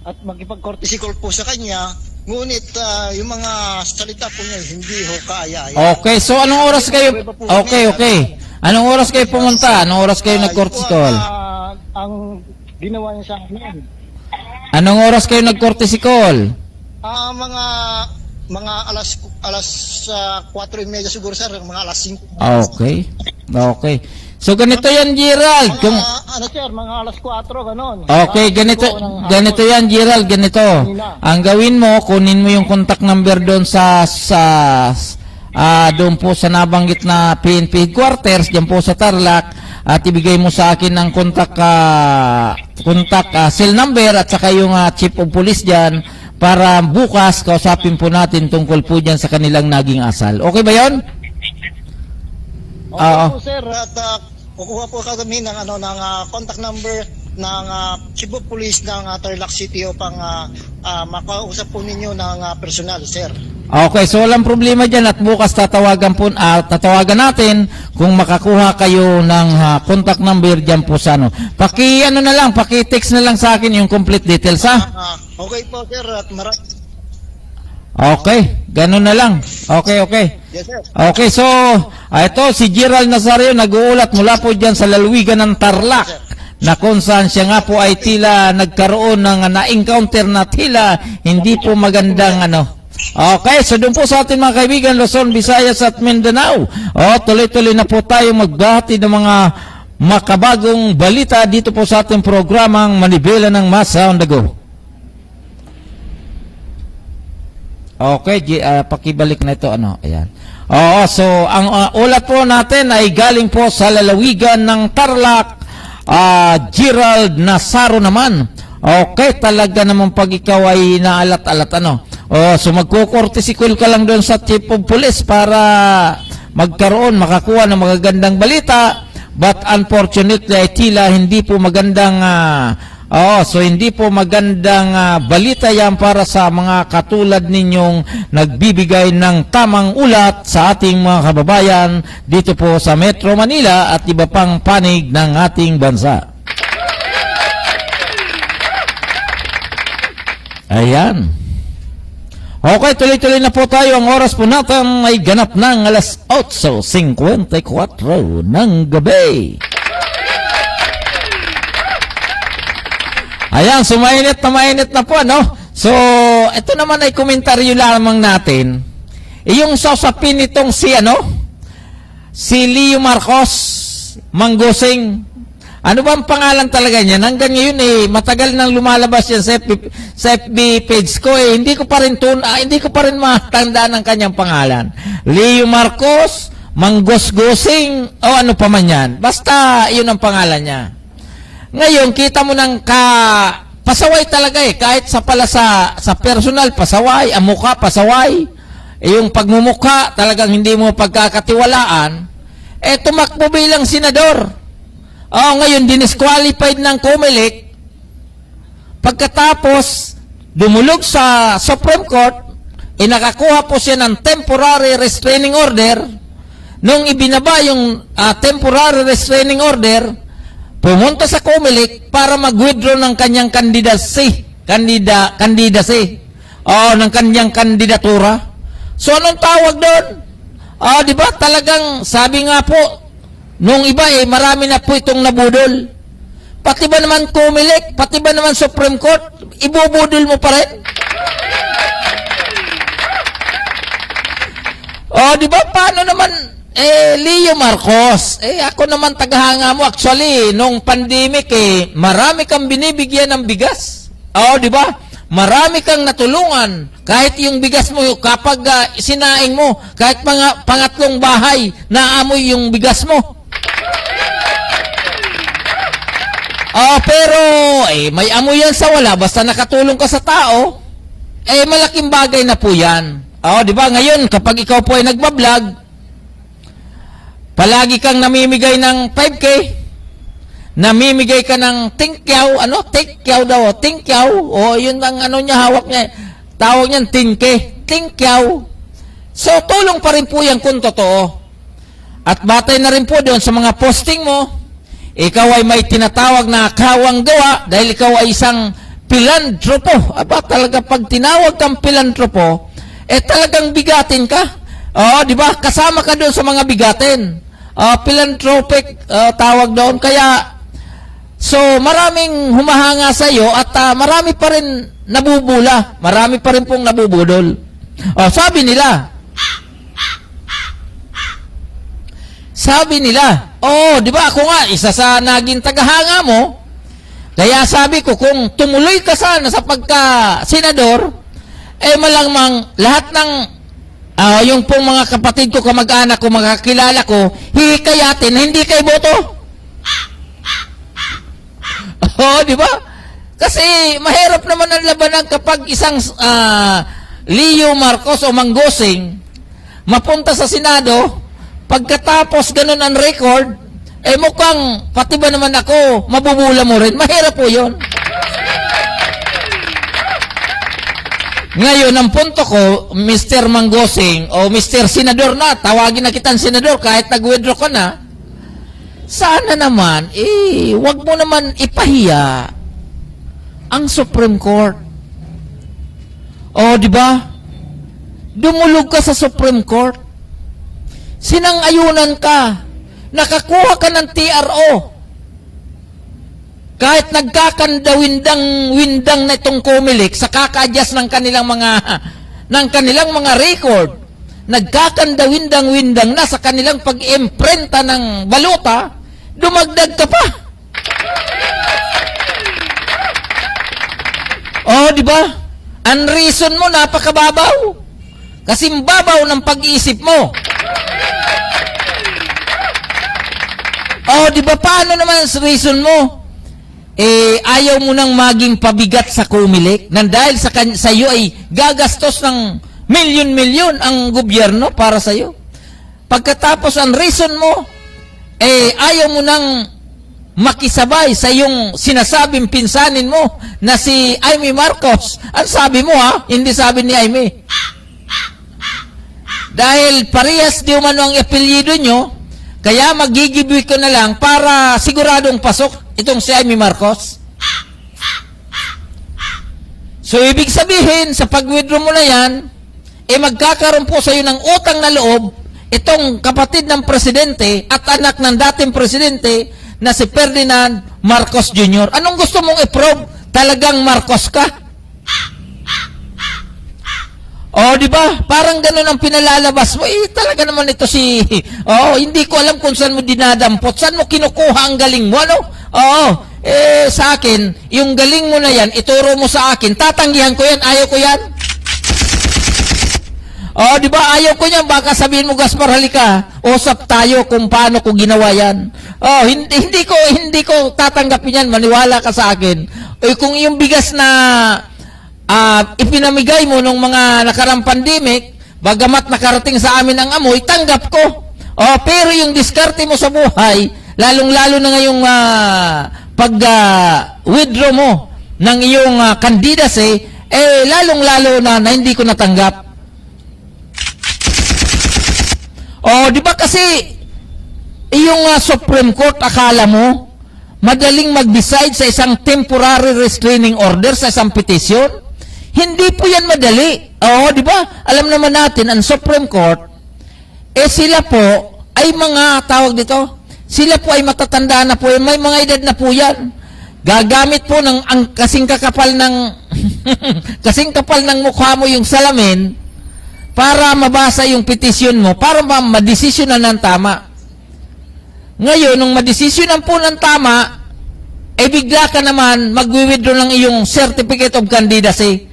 Speaker 6: at makipag-courtesy call po sa kanya. Ngunit yung mga salita po niya hindi ho kaaya-aya.
Speaker 2: Okay, so anong oras kayo? Okay. Anong oras kayo pumunta? Anong oras kayo nag-courtesy call?
Speaker 6: Ang ginawa niya sa akin.
Speaker 2: Anong oras kayo nag-courtesy call?
Speaker 6: Mga alas 4:30 siguro sir, mga alas 5.
Speaker 2: Okay. So ganito yan, Gerald. Kung
Speaker 6: Sir, mga alas 4 ganon.
Speaker 2: Okay, ganito yan, Gerald, ganito. Ang gawin mo, kunin mo yung contact number doon doon po sa nabanggit na PNP headquarters, diyan po sa Tarlac, at ibigay mo sa akin ng contact cell number at saka yung chief of police diyan para bukas kausapin po natin tungkol po diyan sa kanilang naging asal. Okay ba 'yon?
Speaker 6: Okay po sir, at kukuha po kami ng contact number ng chief of police ng Tarlac City upang makausap po ninyo ng personal, sir.
Speaker 2: Okay, so walang problema dyan at bukas tatawagan natin kung makakuha kayo ng contact number dyan po sa paki-text na lang sa akin yung complete details, ha?
Speaker 6: Okay po sir, at
Speaker 2: Okay, ganun na lang. Okay.
Speaker 6: yes sir.
Speaker 2: Okay, so ito si Gerald Nazario nag-uulat mula po dyan sa lalawigan ng Tarlac na kung saan siya nga po ay tila nagkaroon ng na-encounter na tila hindi po magandang Okay, so doon po sa ating mga kaibigan Luzon, Visayas at Mindanao. Tuloy-tuloy na po tayo magbahati ng mga makabagong balita dito po sa ating programang Manibela ng Masa on the Go. Okay, pakibalik na ito ayan. So ang ulat po natin ay galing po sa lalawigan ng Tarlac. Gerald Nazario naman. Okay, talaga naman pag ikaw ay naalat-alat so magko-courtesy call ka lang doon sa chief of police para makakuha ng magagandang balita, but unfortunately ay tila hindi po magandang hindi po magandang balita yan para sa mga katulad ninyong nagbibigay ng tamang ulat sa ating mga kababayan dito po sa Metro Manila at iba pang panig ng ating bansa. Ayan. Okay, tuloy-tuloy na po tayo. Ang oras po natin ay ganap ng alas 8:54 ng gabi. Ayan, so mainit na po, So, ito naman ay komentaryo lamang natin. Yung sausapin nitong si Leo Marcos Manggosing. Ano ba ang pangalan talaga niya? Hanggang ngayon matagal nang lumalabas yan sa FB page ko hindi ko pa rin matandaan ang kanyang pangalan. Leo Marcos
Speaker 1: Manggosgosing, o ano pa man yan. Basta, yun ang pangalan niya. Ngayon, kita mo ng pasaway talaga eh. Kahit sa personal, pasaway. Ang mukha, pasaway. Yung pagmumukha, talagang hindi mo pagkakatiwalaan. Tumakbo bilang senador. Ngayon, dinisqualified ng COMELEC. Pagkatapos, dumulog sa Supreme Court, nakakuha po siya ng temporary restraining order. Nung ibinaba yung temporary restraining order, pumunta sa COMELEC para mag-withdraw ng kanyang candidacy. Ng kanyang kandidatura. So, anong tawag doon? Di ba? Talagang, sabi nga po, nung iba marami na po itong nabudol. Pati ba naman COMELEC, pati ba naman Supreme Court, ibubudol mo pa rin? Di ba? Paano naman, Leo Marcos, ako naman tagahanga mo. Actually, nung pandemic, marami kang binibigyan ng bigas. Di ba? Marami kang natulungan. Kahit yung bigas mo, kapag sinaing mo, kahit mga pangatlong bahay, naamoy yung bigas mo. Pero, may amoy yan sa wala, basta nakatulong ka sa tao, malaking bagay na po yan. Di ba? Ngayon, kapag ikaw po ay nagbablog, palagi kang namimigay ng 5K, namimigay ka ng tingkyaw, tingkyaw, yun ang niya, hawak niya, tawag niyan, tingkyaw. So, tulong pa rin po yan kung totoo. At batay na rin po doon sa mga posting mo, ikaw ay may tinatawag na kawang gawa dahil ikaw ay isang pilantropo. Talaga pag tinawag kang pilantropo, talagang bigatin ka. Di ba? Kasama ka doon sa mga bigatin. Philanthropic tawag doon. Kaya, so maraming humahanga sa iyo at marami pa rin nabubula. Marami pa rin pong nabubudol. Sabi nila, di ba ako nga, isa sa naging tagahanga mo, kaya sabi ko, kung tumuloy ka sana sa pagka-senador, malamang lahat ng yung pong mga kapatid ko, kamag-anak ko, mga kakilala ko, hihikayatin na hindi kayo boto. Di ba? Kasi mahirap naman ang labanan kapag isang Leo Marcos o Manggosing mapunta sa Senado, pagkatapos ganun ang record, mukhang pati ba naman ako, mabubula mo rin. Mahirap po yun. Ngayon, ang punto ko, Mr. Manggosing o Mr. Senador na, tawagin na kitang Senador kahit nag-withdraw ka na, sana naman, wag mo naman ipahiya ang Supreme Court. Di ba? Dumulog ka sa Supreme Court. Sinang-ayunan ka. Nakakuha ka ng TRO. Kahit nagkakandawindang na itong COMELEC sa kaka-adjust ng kanilang mga record, nagkakandawindang na sa kanilang pag-imprenta ng baluta, dumagdag ka pa. Di ba? Ang reason mo, napakababaw. Kasi babaw ng pag-iisip mo. Di ba? Paano naman ang reason mo? Ayaw mo nang maging pabigat sa COMELEC nang dahil sa iyo ay gagastos ng milyon-milyon ang gobyerno para sa iyo. Pagkatapos ang reason mo, ayaw mo nang makisabay sa iyong sinasabing pinsanin mo na si Amy Marcos. Ang sabi mo hindi sabi ni Amy. Dahil parehas di umano ang apelyido nyo, kaya magigiboy ko na lang para siguradong pasok itong si Amy Marcos. So, ibig sabihin, sa pag-withdraw mo na yan, magkakaroon po sa iyo ng utang na loob itong kapatid ng presidente at anak ng dating presidente na si Ferdinand Marcos Jr. Anong gusto mong i-prove? Talagang Marcos ka? Di ba? Parang ganun ang pinalalabas mo. Talaga naman ito hindi ko alam kung saan mo dinadampot. Saan mo kinukuha ang galing mo, ano? Sa akin, yung galing mo na yan, ituro mo sa akin, tatanggihan ko yan, ayaw ko yan. Oh, di ba? Ayaw ko niyan. Baka sabihin mo, Gaspar, halika. Usap tayo kung paano ko ginawa yan. Oh, hindi ko tatanggapin yan. Maniwala ka sa akin. Eh, kung yung bigas na ipinamigay mo nung mga nakarang pandemic, bagamat nakarating sa amin ang amoy, tanggap ko. Oh, pero yung diskarte mo sa buhay, lalong-lalo na ngayong pag-withdraw mo ng iyong candidacy, lalong-lalo na hindi ko natanggap. Oh, di ba kasi yung Supreme Court, akala mo madaling mag-decide sa isang temporary restraining order sa isang petition? Hindi po yan madali. Oh, di ba? Alam naman natin ang Supreme Court, sila po ay mga tawag dito, sila po ay matatanda na po, may mga edad na po yan. Gagamit po ng kasing kakapal ng kasing kapal ng mukha mo yung salamin para mabasa yung petisyon mo, para madesisyonan ng tama. Ngayon, nung madesisyonan po ng tama, bigla ka naman magwi-withdraw ng iyong certificate of candidacy.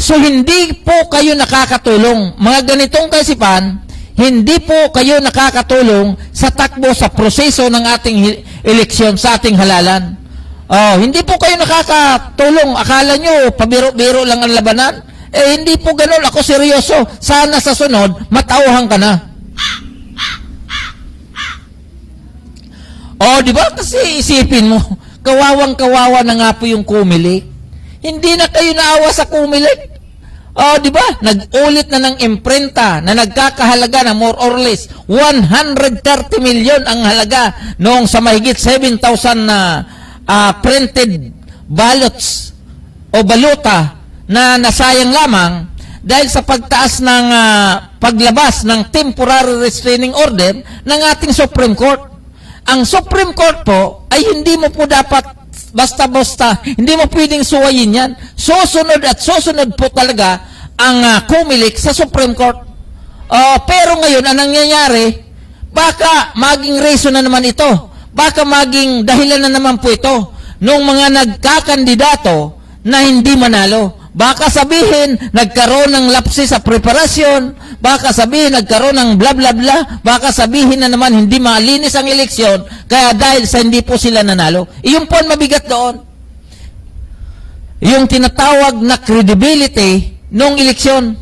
Speaker 1: So, hindi po kayo nakakatulong. Mga ganitong kaisipan, hindi po kayo nakakatulong sa takbo, sa proseso ng ating eleksyon, sa ating halalan. Oh, hindi po kayo nakakatulong. Akala nyo, pabiro-biro lang ang labanan. Hindi po ganun. Ako seryoso. Sana sa sunod, matauhan ka na. Oh, di ba? Kasi isipin mo, kawawang-kawawa na nga po yung Comelec. Hindi na kayo naawa sa Comelec. Oh, di ba? Nag-ulit na ng imprenta na nagkakahalaga na more or less 130 million ang halaga noong sa mahigit 7,000 na printed ballots o baluta na nasayang lamang dahil sa pagtaas ng paglabas ng temporary restraining order ng ating Supreme Court. Ang Supreme Court po ay hindi mo po dapat basta-basta, hindi mo pwedeng suwayin yan. Susunod at susunod po talaga ang Comelec sa Supreme Court. Pero ngayon, ang nangyayari, baka maging reason na naman ito. Baka maging dahilan na naman po ito nung mga nagkakandidato na hindi manalo. Baka sabihin, nagkaroon ng lapse sa preparasyon. Baka sabihin, nagkaroon ng bla bla bla. Baka sabihin na naman, hindi malinis ang eleksyon. Kaya dahil sa hindi po sila nanalo. Iyon po ang mabigat doon. Yung tinatawag na credibility nung eleksyon.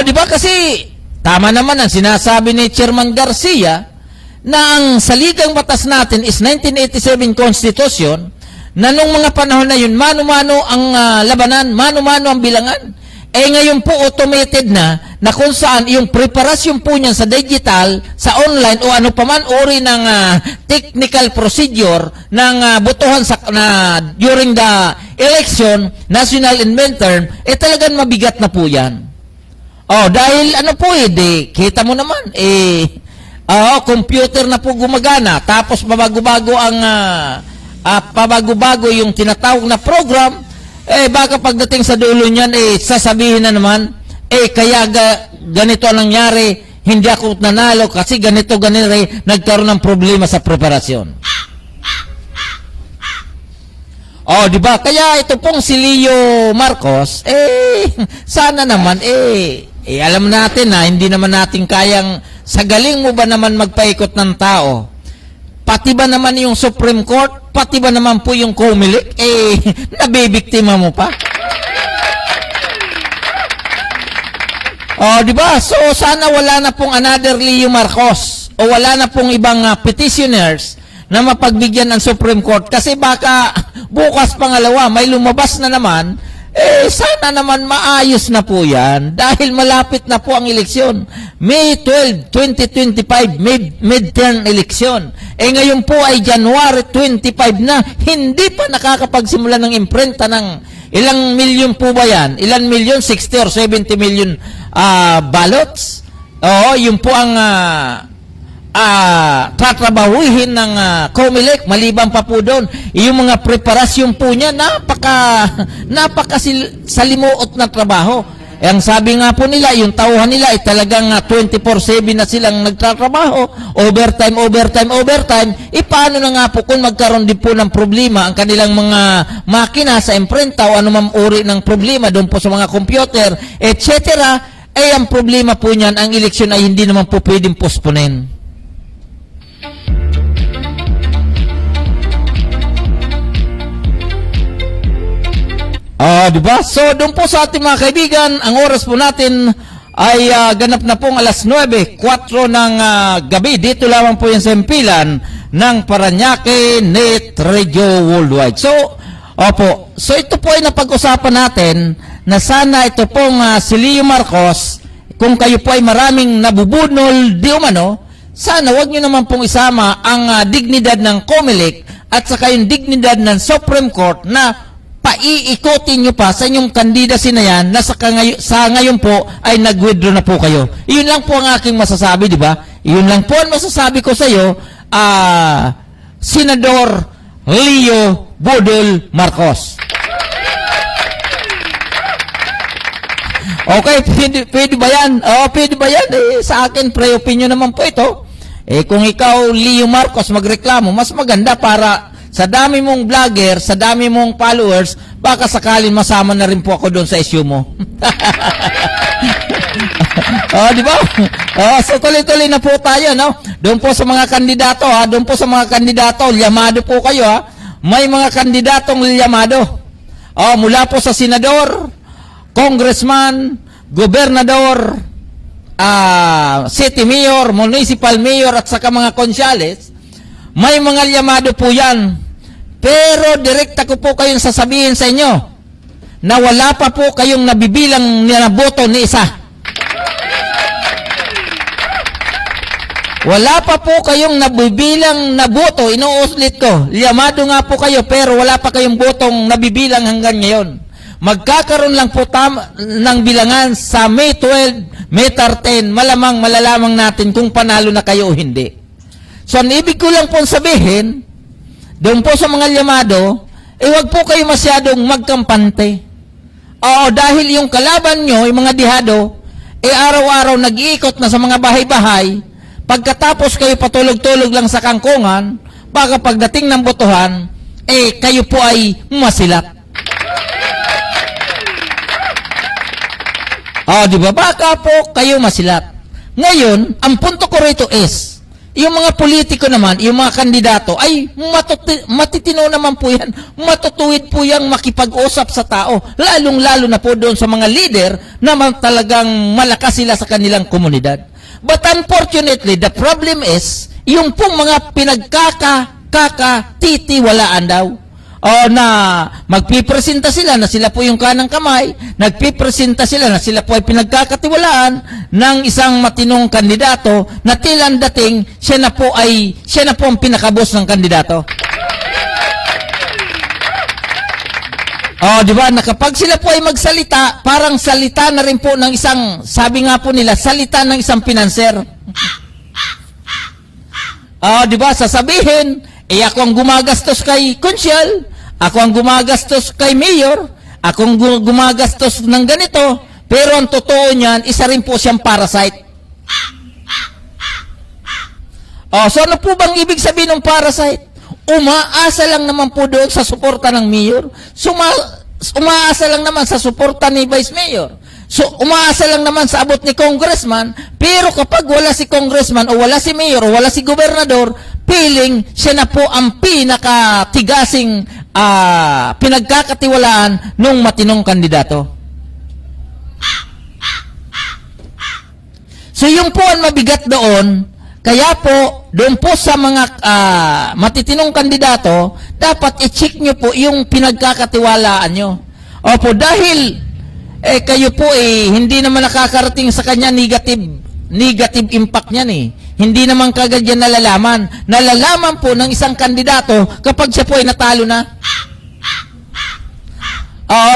Speaker 1: Di ba kasi, tama naman ang sinasabi ni Chairman Garcia na ang saligang batas natin is 1987 Constitution na nung mga panahon na yun, mano-mano ang labanan, mano-mano ang bilangan. Ngayon po automated na kung saan yung preparasyon po niyan sa digital, sa online o ano paman uri ng technical procedure ng botohan during the election, national and midterm, talagang mabigat na po yan. Dahil ano po kita mo naman, computer na po gumagana, tapos pabago-bago yung tinatawag na program, baka pagdating sa dulo niyan, sasabihin na naman, kaya ganito ang nangyari, hindi ako nanalo kasi ganito, nagkaroon ng problema sa preparasyon. Di ba? Kaya ito pong si Leo Marcos, sana naman, alam natin na hindi naman natin kayang, sa galing mo ba naman magpaikot ng tao? Pati ba naman yung Supreme Court? Pati ba naman po yung Comelec? Nabibiktima mo pa? Di ba? So, sana wala na pong another Leo Marcos o wala na pong ibang petitioners na mapagbigyan ng Supreme Court kasi baka bukas pangalawa may lumabas na naman, sana naman maayos na po yan dahil malapit na po ang eleksyon. May 12, 2025, midterm eleksyon. Ngayon po ay January 25 na, hindi pa nakakapagsimula ng imprenta ng ilang milyon po ba yan? Ilang milyon? 60 or 70 million ballots? Yun po ang tatrabahuhin ng Comelec, maliban pa po doon. Yung mga preparasyon po niya, napaka salimuot na trabaho.
Speaker 2: ang sabi nga po nila, yung tauhan nila ay talagang 24/7 na silang nagtatrabaho, overtime, paano na nga po kung magkaroon din po ng problema ang kanilang mga makina sa imprenta o anumang uri ng problema doon po sa mga computer, etc., ang problema po niyan, ang eleksyon ay hindi naman po pwedeng postponen. Diba? So, doon po sa ating mga kaibigan, ang oras po natin ay ganap na pong alas 9:04 ng gabi. Dito lamang po yung sempilan ng Paranaque Net Radio Worldwide. So, opo. So, ito po ay napag-usapan natin na sana ito pong si Leo Marcos, kung kayo po ay maraming nabubunol di umano, sana wag nyo naman pong isama ang dignidad ng COMELEC at saka yung dignidad ng Supreme Court na paiikotin nyo pa sa inyong candidacy na yan na sa ngayon po ay nag-withdraw na po kayo. Iyon lang po ang aking masasabi, di ba? Iyon lang po ang masasabi ko sa iyo, Senador Leo Budol Marcos. Okay, pwede ba yan? Pwede ba yan? Sa akin, pre-opinion naman po ito. Kung ikaw, Leo Marcos, magreklamo, mas maganda para sa dami mong vlogger, sa dami mong followers, baka sakalin masama na rin po ako doon sa issue mo. Di ba? So tuloy-tuloy na po tayo, no? Doon po sa mga kandidato, doon po sa mga kandidato, llamado po kayo, May mga kandidatong llamado. Mula po sa senador, congressman, gobernador, city mayor, municipal mayor, at saka mga konsyales, may mga llamado po yan. Pero direkta ko po kayong sasabihin sa inyo na wala pa po kayong nabibilang na boto ni isa. Wala pa po kayong nabibilang na boto. Inuulit ko, llamado nga po kayo pero wala pa kayong botong nabibilang hanggang ngayon. Magkakaroon lang po ng bilangan sa May 12, May 13, malamang malalamang natin kung panalo na kayo o hindi. So, ang ibig ko lang po sabihin, doon po sa mga llamado, wag po kayo masyadong magkampante. Dahil yung kalaban nyo, yung mga dihado, araw-araw nag-iikot na sa mga bahay-bahay, pagkatapos kayo patulog-tulog lang sa kangkungan, baka pagdating ng botohan, kayo po ay masilat. Di ba? Baka po kayo masilat. Ngayon, ang punto ko rito is, yung mga politiko naman, yung mga kandidato, ay matitino naman po yan. Matutuwid po yang makipag-usap sa tao. Lalong-lalo na po doon sa mga leader na talagang malakas sila sa kanilang komunidad. But unfortunately, the problem is, yung pong mga pinagkakatitiwalaan daw, na magpipresenta sila na sila po yung kanang kamay, nagpipresenta sila na sila po ay pinagkakatiwalaan ng isang matinong kandidato na tilang dating siya na po ang pinakabos ng kandidato. Di ba? Na kapag sila po ay magsalita, parang salita na rin po ng isang, sabi nga po nila, salita ng isang pinanser. Di ba? Sasabihin, ako ang gumagastos kay konsyal, ako ang gumagastos kay mayor, ako ang gumagastos ng ganito, pero ang totoo niyan, isa rin po siyang parasite. So ano po bang ibig sabihin ng parasite? Umaasa lang naman po doon sa suporta ng mayor, umaasa lang naman sa suporta ni vice mayor. So, umaasa lang naman sa abot ni congressman, pero kapag wala si congressman o wala si mayor o wala si gobernador, piling siya na po ang pinakatigasing pinagkakatiwalaan ng matinong kandidato. So, yung po ang mabigat doon, kaya po, doon po sa mga matitinong kandidato, dapat i-check nyo po yung pinagkakatiwalaan nyo. Opo, dahil kayo po hindi naman nakakarating sa kanya negative impact niyan Hindi naman kagad yan nalalaman. Nalalaman po ng isang kandidato kapag siya po ay natalo na.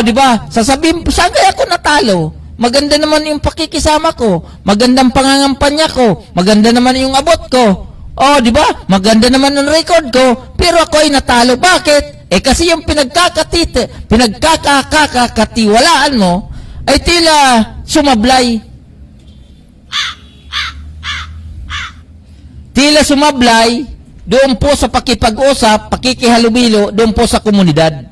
Speaker 2: Di ba? Sasabihin po, saan kaya ako natalo? Maganda naman yung pakikisama ko. Magandang pangangampanya ko. Maganda naman yung abot ko. Di ba? Maganda naman ang record ko. Pero ako ay natalo. Bakit? Kasi yung pinagkakatiwalaan mo,
Speaker 1: ay tila sumablay. Tila sumablay doon po sa pakipag-usap, pakikihalubilo doon po sa komunidad.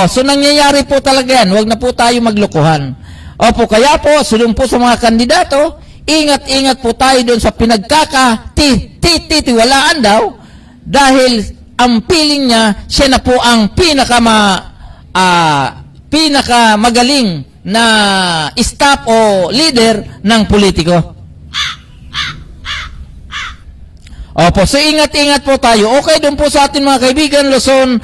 Speaker 1: So nangyayari po talaga yan. Huwag na po tayo maglokohan. Opo, kaya po, doon po sa mga kandidato, ingat-ingat po tayo doon sa pinagkakatitiwalaan daw dahil ang feeling niya, siya na po ang pinakamagaling na staff o leader ng politiko. Opo, so ingat-ingat po tayo. Okay, doon po sa atin mga kaibigan, Luzon,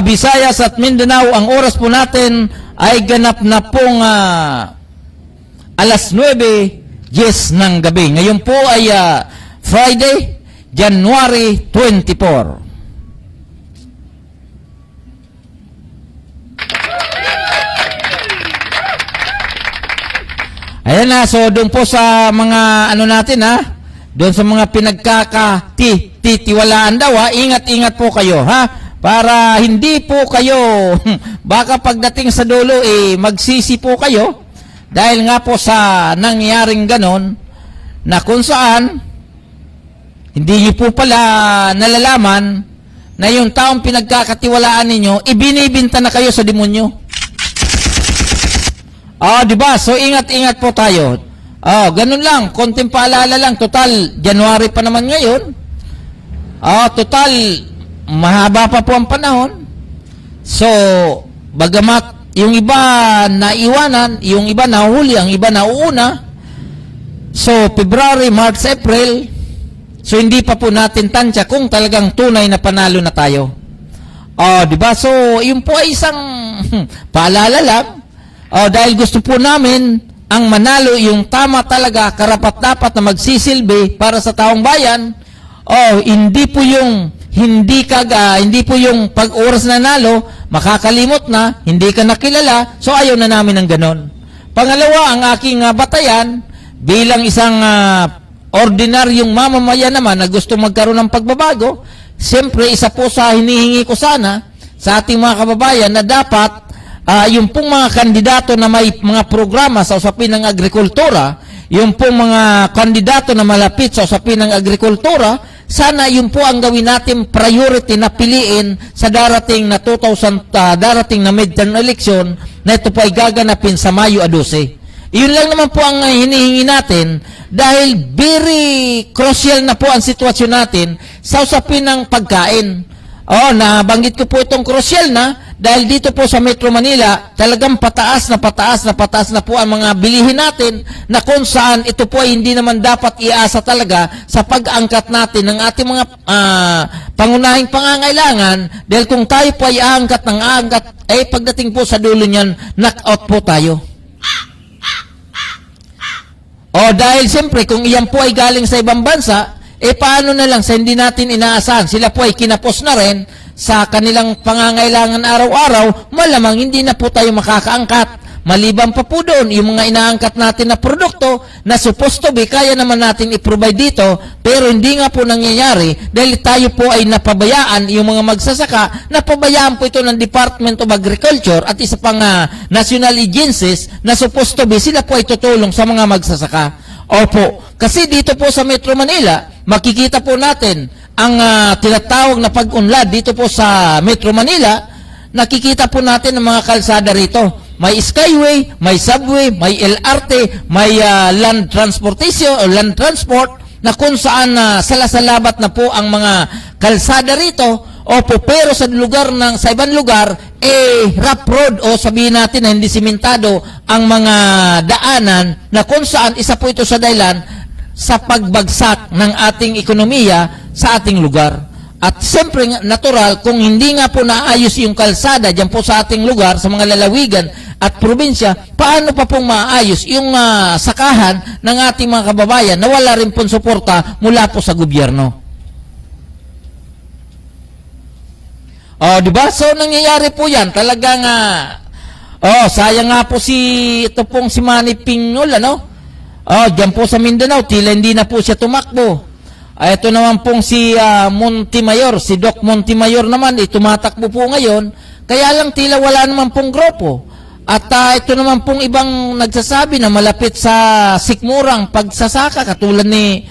Speaker 1: Visayas at Mindanao, ang oras po natin ay ganap na pong alas 9:10 ng gabi. Ngayon po ay Friday, January 24. Ayan na, so doon po sa mga ano natin doon sa mga pinagkakatitiwalaan daw ingat-ingat po kayo para hindi po kayo baka pagdating sa dulo magsisi po kayo dahil nga po sa nangyaring ganon na kung saan hindi niyo po pala nalalaman na yung taong pinagkakatiwalaan ninyo ibinibinta na kayo sa demonyo. Diba? So ingat-ingat po tayo. Ganun lang, konting paalala lang. Total, January pa naman ngayon. Total, mahaba pa po ang panahon. So, bagamat yung iba naiwanan, yung iba nahuli, ang iba nauuna. So, February, March, April. So, hindi pa po natin tansya kung talagang tunay na panalo na tayo. Diba? So, yun po ay isang paalala lang. Dahil gusto po namin ang manalo yung tama talaga, karapat-dapat na magsisilbi para sa taong bayan. Hindi po yung hindi po yung pag-oras na nalo, makakalimot na, hindi ka nakilala, so ayaw na namin ng ganon. Pangalawa, ang aking batayan, bilang isang ordinaryong mamamayan naman na gusto magkaroon ng pagbabago, siyempre isa po sa hinihingi ko sana sa ating mga kababayan na dapat yung pong mga kandidato na may mga programa sa usapin ng agrikultura, yung pong mga kandidato na malapit sa usapin ng agrikultura, sana yun po ang gawin natin priority na piliin sa darating na darating na midterm election na ito po ay gaganapin sa Mayo 12. Iyon lang naman po ang hinihingi natin dahil very crucial na po ang sitwasyon natin sa usapin ng pagkain. Nabanggit ko po itong crucial na dahil dito po sa Metro Manila, talagang pataas na po ang mga bilihin natin na kung saan ito po ay hindi naman dapat iasa talaga sa pag-angkat natin ng ating mga pangunahing pangangailangan dahil kung tayo po ay aangkat ng aangkat, pagdating po sa dulo niyan, knock-out po tayo. Dahil siyempre, kung iyan po ay galing sa ibang bansa, paano na lang sa hindi natin inaasahan? Sila po ay kinapos na rin sa kanilang pangangailangan araw-araw, malamang hindi na po tayo makakaangkat. Maliban pa po doon, yung mga inaangkat natin na produkto na supposed to be, kaya naman natin i-provide dito, pero hindi nga po nangyayari dahil tayo po ay napabayaan, yung mga magsasaka, napabayaan po ito ng Department of Agriculture at isa pang national agencies na supposed to be, sila po ay tutulong sa mga magsasaka. Opo, kasi dito po sa Metro Manila, makikita po natin ang tinatawag na pag-unlad dito po sa Metro Manila, nakikita po natin ang mga kalsada rito. May skyway, may subway, may LRT, may land transportation o land transport na kung saan salasalabat na po ang mga kalsada rito. Opo, pero sa ibang lugar, rough road o sabihin natin na hindi simentado ang mga daanan na kung saan isa po ito sa dahilan sa pagbagsak ng ating ekonomiya sa ating lugar. At siyempre, natural, kung hindi nga po naayos yung kalsada dyan po sa ating lugar, sa mga lalawigan at probinsya, paano pa pong maayos yung sakahan ng ating mga kababayan na wala rin pong suporta mula po sa gobyerno? Diba? So, nangyayari po yan. Talagang, sayang nga po ito pong si Manny Piñol, dyan po sa Mindanao, tila hindi na po siya tumakbo. Ito naman pong si Montemayor, si Doc Montemayor naman, tumatakbo po ngayon, kaya lang tila wala naman pong grupo. At ito naman pong ibang nagsasabi na malapit sa sikmurang pagsasaka katulad ni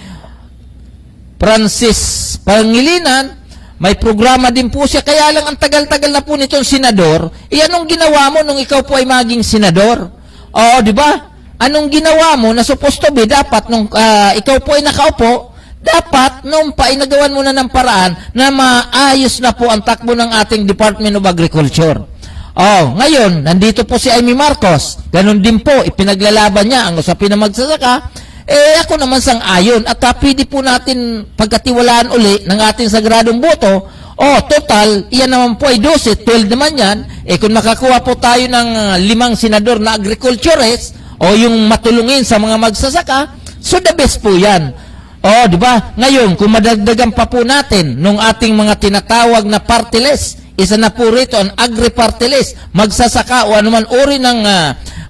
Speaker 1: Francis Pangilinan, may programa din po siya. Kaya lang ang tagal-tagal na po nitong senador. Anong ginawa mo nung ikaw po ay maging senador? Oo, di ba? Anong ginawa mo na supposed to be dapat nung ikaw po ay nakaupo, dapat nung pa ay nagawan mo na ng paraan na maayos na po ang takbo ng ating Department of Agriculture. Oh, ngayon, nandito po si Amy Marcos. Ganon din po, ipinaglalaban niya ang usapin ng magsasaka. Ako naman sang-ayon. At pwede po natin pagkatiwalaan uli ng ating sagradong boto. Total, iyan naman po ay 12, 12 naman yan. Kung makakuha po tayo ng 5 senador na agriculturist, yung matulungin sa mga magsasaka, so the best po yan. Di ba? Ngayon, kung madagdagan pa po natin nung ating mga tinatawag na party list, isa na po rito ang agri-party list, magsasaka o anuman uri ng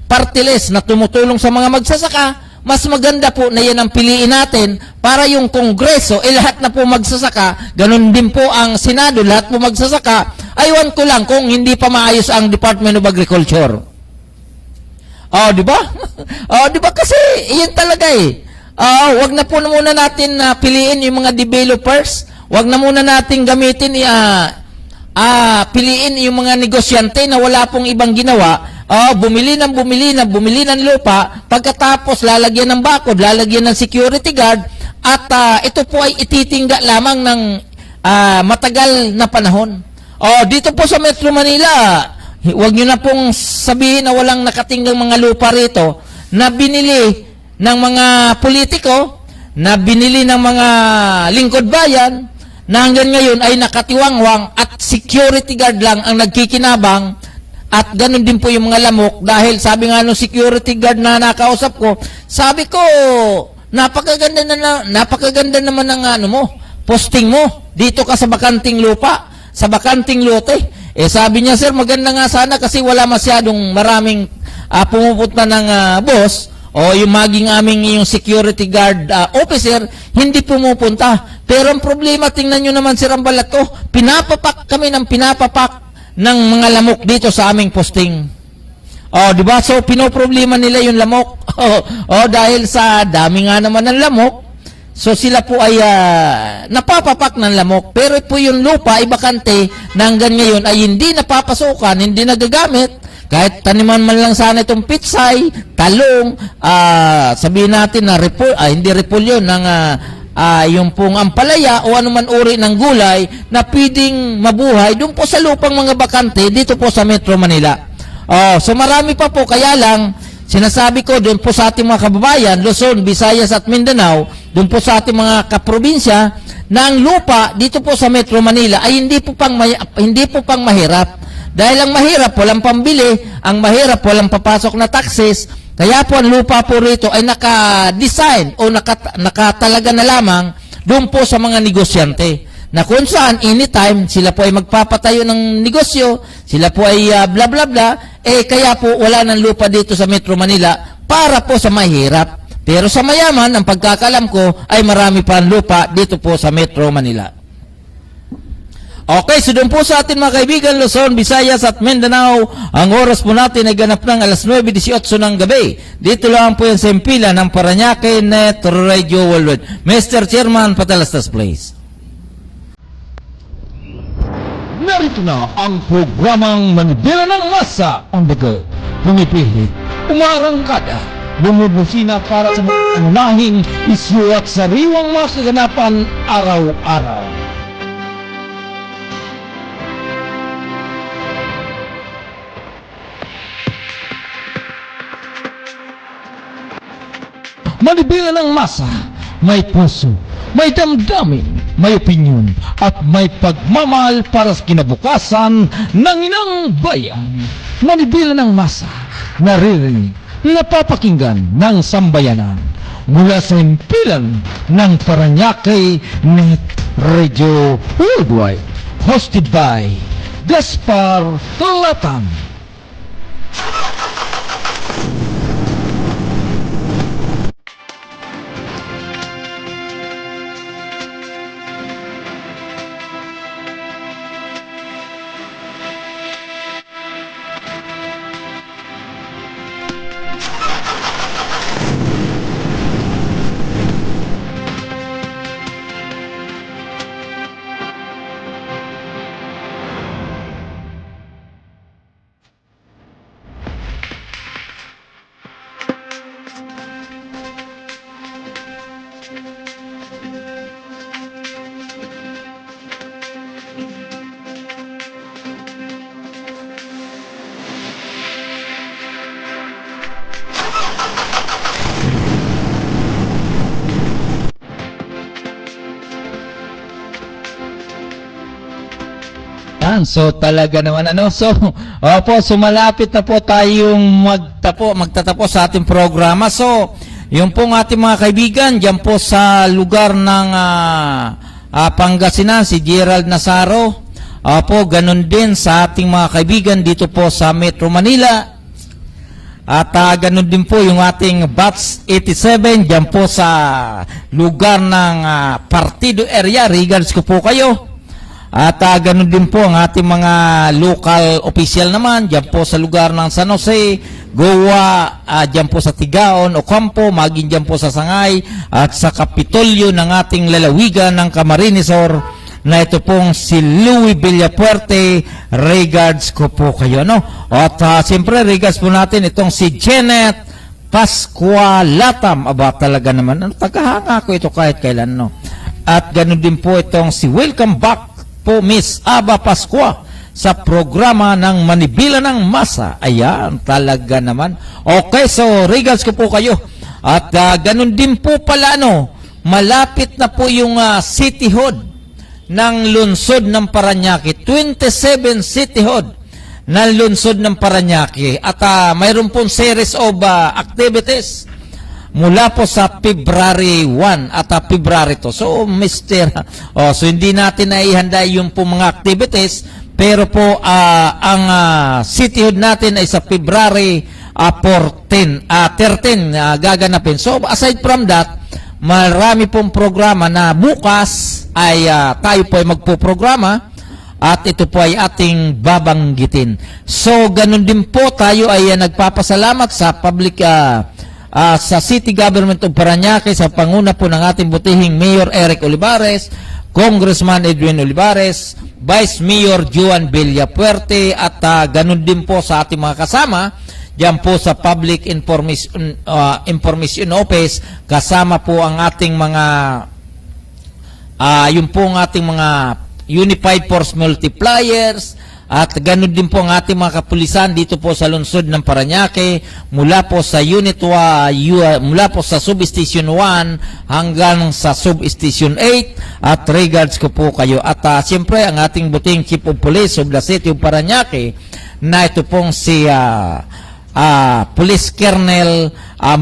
Speaker 1: party list na tumutulong sa mga magsasaka, mas maganda po na yan ang piliin natin para yung Kongreso, lahat na po magsasaka, ganun din po ang Senado, lahat po magsasaka, aywan ko lang kung hindi pa maayos ang Department of Agriculture. Di ba? Di ba kasi, yan talaga wag na po muna natin piliin yung mga developers, wag na muna natin gamitin piliin yung mga negosyante na wala pong ibang ginawa. Bumili ng lupa, pagkatapos lalagyan ng bakod, lalagyan ng security guard, at ito po ay ititingga lamang ng matagal na panahon. Dito po sa Metro Manila, huwag nyo na pong sabihin na walang nakatinggang mga lupa rito na binili ng mga politiko, na binili ng mga lingkod bayan, na hanggang ngayon ay nakatiwangwang at security guard lang ang nagkikinabang, at ganun din po yung mga lamok. Dahil sabi nga nung security guard na nakausap ko, sabi ko, napakaganda naman ng posting mo dito ka sa bakanting lupa, sa bakanting lote. Sabi niya, sir, maganda nga sana kasi wala masyadong maraming pumupunta ng boss yung maging aming yung security guard officer, hindi pumupunta. Pero ang problema, tingnan nyo naman si Rambalat ko, pinapapak kami ng mga lamok dito sa aming posting. Di ba? So, pinoproblema nila yung lamok. Dahil sa dami nga naman ng lamok, so sila po ay napapapak ng lamok. Pero po yung lupa ay bakante na hanggang ngayon ay hindi napapasukan, hindi nagagamit. Kahit taniman man lang sana itong pitsay, talong, sabihin natin na hindi repolyo, ng yung pong ampalaya o anuman uri ng gulay na pwedeng mabuhay doon po sa lupang mga bakante dito po sa Metro Manila. So marami pa po, kaya lang sinasabi ko doon po sa ating mga kababayan, Luzon, Visayas at Mindanao, doon po sa ating mga kaprobinsya, na ang lupa dito po sa Metro Manila ay hindi po pang mahirap. Dahil ang mahirap, walang pambili, ang mahirap, walang papasok na taxes, kaya po ang lupa po rito ay naka-design o nakatalaga na lamang doon po sa mga negosyante. Na kung saan, anytime, sila po ay magpapatayo ng negosyo, sila po ay bla bla bla, kaya po wala ng lupa dito sa Metro Manila para po sa mahirap. Pero sa mayaman, ang pagkakalam ko ay marami pa ang lupa dito po sa Metro Manila. Okay, so doon po sa atin mga kaibigan, Luzon, Visayas at Mindanao, ang oras po natin ay ganap ng alas 9:18 ng gabi. Dito lang po yan sa impila ng Paranaque Net Radio Worldwide. Mr. Chairman, patalastas please.
Speaker 2: Narito na ang programang Manibela ng Masa on the go. Pumipilit, umarangkada, bumubusina para sa mga unahing isyu at sariwang mga kaganapan araw-araw. Manibela ng masa, may puso, may damdamin, may opinyon, at may pagmamahal para sa kinabukasan ng inang bayan. Manibela ng masa, naririnig, napapakinggan ng sambayanan. Mula sa impilan ng Paranaque Net Radio Worldwide. Hosted by Gaspar Latang. Yan, so talaga naman so opo, sumalapit na po tayong magtatapos sa ating programa. So, yung pong ating mga kaibigan diyan po sa lugar ng Pangasinan, si Gerald Nazaro. Opo, ganun din sa ating mga kaibigan dito po sa Metro Manila. At ganun din po yung ating Batch 87 diyan po sa lugar ng Partido area. Regards ko po kayo. At ganun din po ang ating mga local official naman, dyan po sa lugar ng San Jose, Goa, dyan po sa Tigaon, Ocampo, maging dyan po sa Sangay, at sa Kapitolyo ng ating lalawigan ng Camarinesor, na ito pong si Louis Villapuerte. Regards ko po kayo, At siyempre, regards po natin itong si Janet Pascualatam. Aba, talaga naman, tagahanga ko ito kahit kailan, At ganun din po itong si Welcome Back po Miss Aba Pascua sa programa ng Manibila ng Masa. Ayan, talaga naman. Okay, so regards ko po kayo. At ganun din po pala, malapit na po yung cityhood ng lungsod ng Parañaque. 27 cityhood ng lungsod ng Parañaque. At mayroon pong series of activities mula po sa February 1 at February 2. So, so hindi natin naihanda yung po mga activities, pero po ang cityhood natin ay sa February 13 gaganapin. So, aside from that, marami pong programa na bukas ay tayo po ay magpo-programa at ito po ay ating babanggitin. So, ganun din po tayo ay nagpapasalamat sa public sa City Government of Parañaque sa panguna po ng ating butihing Mayor Eric Olivares, Congressman Edwin Olivares, Vice Mayor Juan Villapuerte, at ganun din po sa ating mga kasama diyan po sa Public Information Office, kasama po ang ating mga yung po ang ating mga Unified Force Multipliers. At ganun din po ang ating mga kapulisan dito po sa lungsod ng Parañaque, mula po sa mula po sa Substation 1 hanggang sa Substation 8. At regards ko po kayo. At siyempre ang ating buting Chief of Police of the City of Parañaque, na ito pong si Police Colonel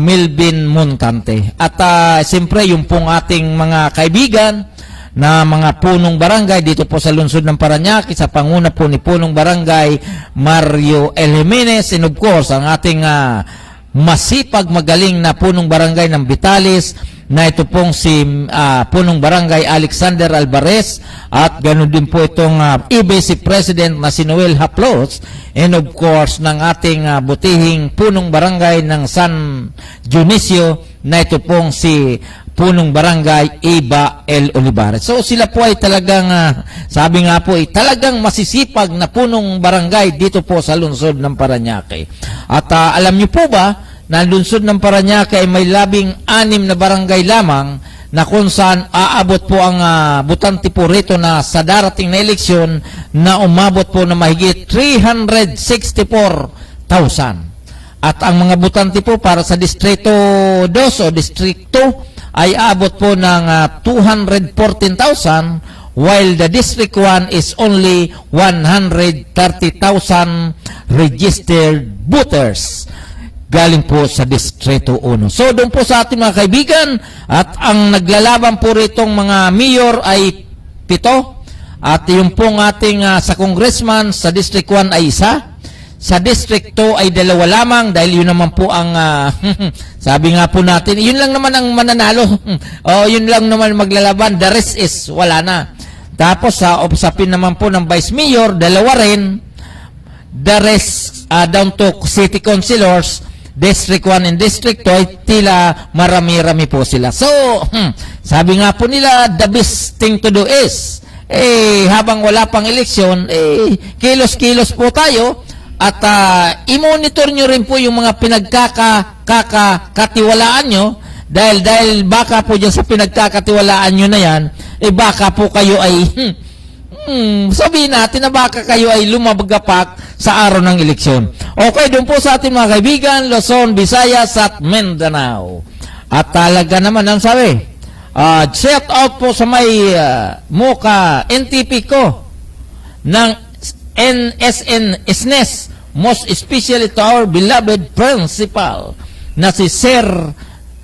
Speaker 2: Melvin Montante. At siyempre yung pong ating mga kaibigan na mga punong barangay dito po sa lungsod ng Parañaque, sa panguna po ni punong barangay Mario L. Jimenez, and of course ang ating masipag magaling na punong barangay ng Vitales, na ito pong si punong barangay Alexander Alvarez, at ganoon din po itong EBC President na si Noel Haplos, and of course ng ating butihing punong barangay ng San Dionisio, na ito pong si punong barangay Iba L. Olivares. So sila po ay talagang sabi nga po ay talagang masisipag na punong barangay dito po sa lungsod ng Parañaque. At alam niyo po ba na lungsod ng Parañaque ay may 16 na barangay lamang, na kung saan aabot po ang butante po rito na sa darating na eleksyon na umabot po na mahigit 364,000. At ang mga butante po para sa Distrito 2 o Distrito ay abot po ng 214,000, while the District 1 is only 130,000 registered voters galing po sa Distrito 1. So doon po sa ating mga kaibigan, at ang naglalaban po ritong mga mayor ay 7, at yung pong ating sa congressman sa District 1 ay 1, sa District 2 ay 2 lamang, dahil yun naman po ang sabi nga po natin, yun lang naman ang mananalo. Yun lang naman maglalaban, the rest is wala na. Tapos sa usapin naman po ng Vice Mayor, 2 rin. The rest down to City Councilors, District 1 and District 2 ay tila marami-rami po sila. So, sabi nga po nila, the best thing to do is, habang wala pang eleksyon, kilos-kilos po tayo. At i-monitor nyo rin po yung mga pinagkakatiwalaan nyo, dahil baka po dyan sa pinagkakatiwalaan nyo na yan, baka po kayo ay sabihin natin na baka kayo ay lumabagapak sa araw ng eleksyon. Okay, doon po sa ating mga kaibigan, Luzon, Visayas at Mindanao. At talaga naman ang sabi, shout out po sa may NTP ko ng
Speaker 1: NSN SNES, most especially to our beloved principal na si Sir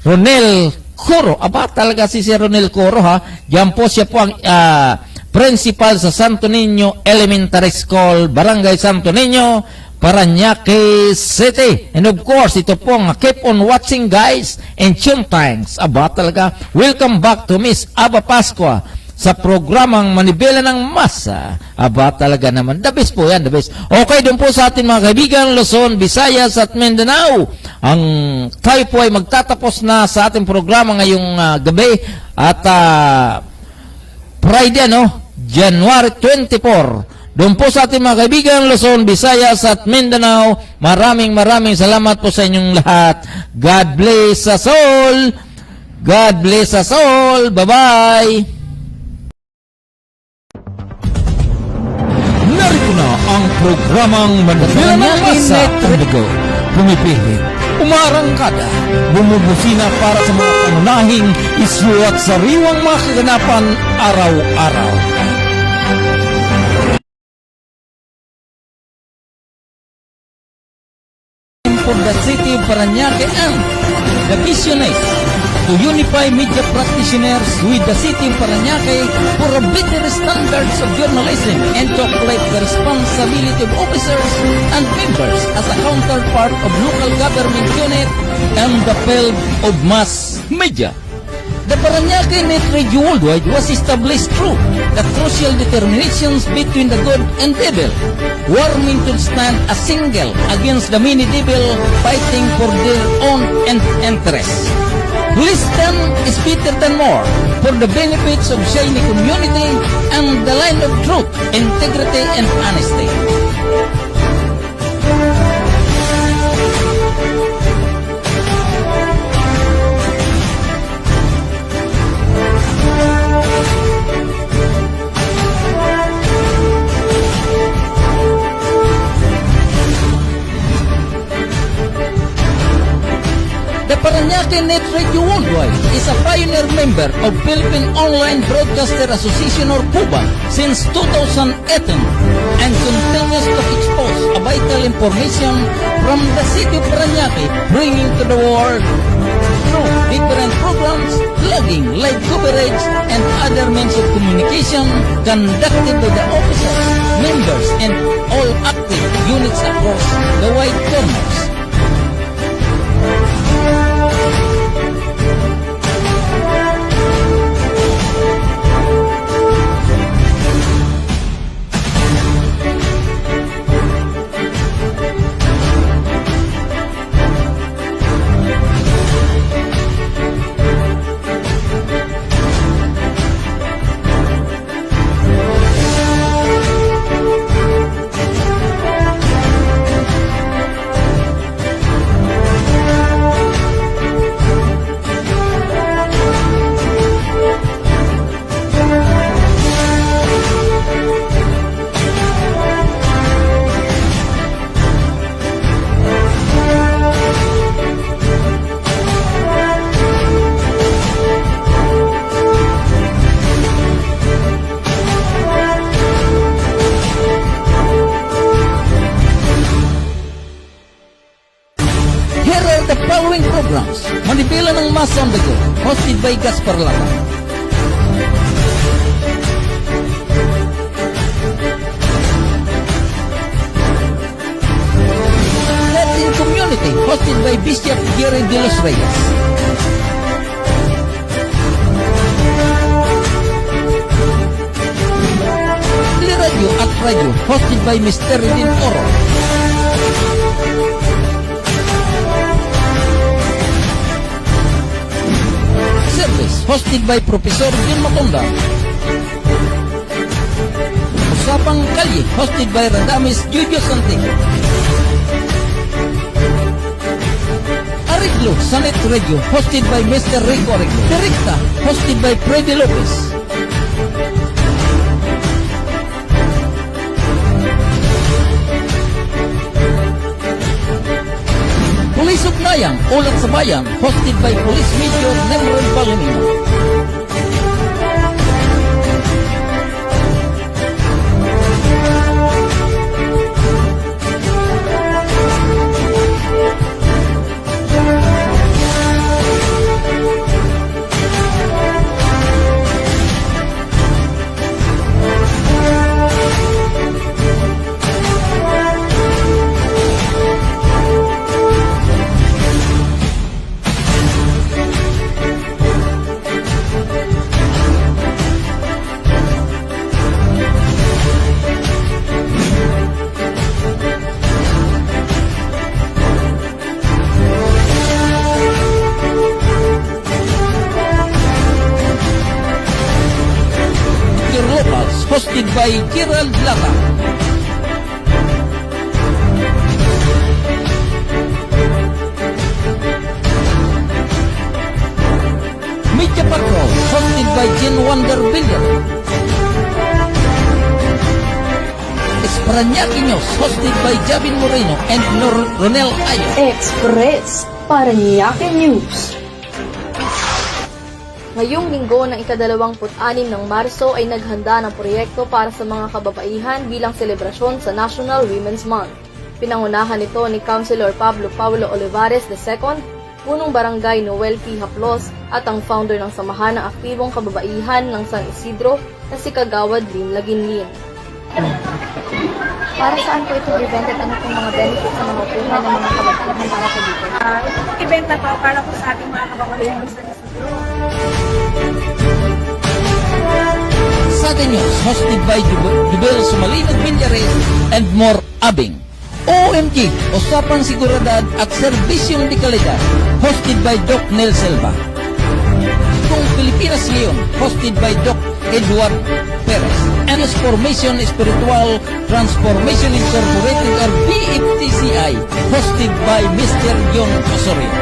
Speaker 1: Ronel Coro. Aba, talaga si Sir Ronel Coro, ha? Diyan po siya po ang principal sa Santo Niño Elementary School, Barangay Santo Niño, Parañaque City. And of course, ito po nga, keep on watching guys and tune times. Aba, talaga, welcome back to Miss Aba Pascua sa programang Manibela ng Masa. Aba, talaga naman. The best po yan, the best. Okay, doon po sa ating mga kaibigan, Luzon, Visayas at Mindanao. Ang tayo po ay magtatapos na sa ating programa ngayong gabi. At Friday, January 24. Doon po sa ating mga kaibigan, Luzon, Visayas at Mindanao. Maraming salamat po sa inyong lahat. God bless us all. God bless us all. Bye-bye. Narito na ang programang Manibela ng Masa. Pumipilit, umarangkada, bumubusina para sa mga pangunahing isyu at sariwang mga kaganapan araw-araw. For the city of Parañaque and the visionaries to unify media practitioners with the city of Parañaque for a better standards of journalism and to uplift the responsibility of officers and members as a counterpart of local government unit and the field of mass media. The Parañaque Net Radio Worldwide was established through the crucial determinations between the good and evil, warming to stand as single against the many devil fighting for their own interests. Less than is better than more for the benefits of shiny community and the line of truth, integrity, and honesty. The Parañaque Net Radio Worldwide is a pioneer member of Philippine Online Broadcaster Association or PUBA since 2018 and continues to expose a vital information from the city of Parañaque, bringing to the world through different programs, blogging, live coverage, and other means of communication conducted by the officers, members, and all active units across the wide corners. Programs, Manibela ng Masa on the Go, hosted by Gaspar Lata. Latin Community, hosted by Bishop Jerry de los Reyes. Radio at Radio, hosted by Mr. Redin Oro. Service, hosted by Professor Jun Matonda. Usapang Kalye, hosted by Radames Julio Santiago. Ariglo, Sanet Radio, hosted by Mr. Rico Ariglo. Directa, hosted by Freddy Lopez. Police Ugnayan, Ulat sa Bayan, hosted by Police Major Nemron Palomino. by Gerald Lata. Media Patrol, hosted by Jen Wonder Villar. Espranyaque News, hosted by Javin Moreno and Ronel Ayo.
Speaker 7: Express Paranaque News. Ngayong linggo ng ika-26 ng Marso ay naghanda ng proyekto para sa mga kababaihan bilang selebrasyon sa National Women's Month. Pinangunahan ito ni Councilor Pablo Paulo Olivares II, punong barangay Noel P. Haplos at ang founder ng Samahan ng Aktibong Kababaihan ng San Isidro na si Kagawad Lin Laginlin. Para saan po ito event at ano pong mga benefits sa mga punan ng mga kababaihan para sa dito?
Speaker 8: Itong event na to para po sa ating mga kababaihan sa
Speaker 1: Saga News, hosted by Jubel Sumalino Villares and More Abing. OMG, Usapan Seguridad at Servisyong de Calidad, hosted by Doc Nel Selva. Kung Pilipinas Ngayon, hosted by Doc Edward Perez. And Formation Spiritual Transformation Incorporated or BFTCI, hosted by Mr. John Osorio.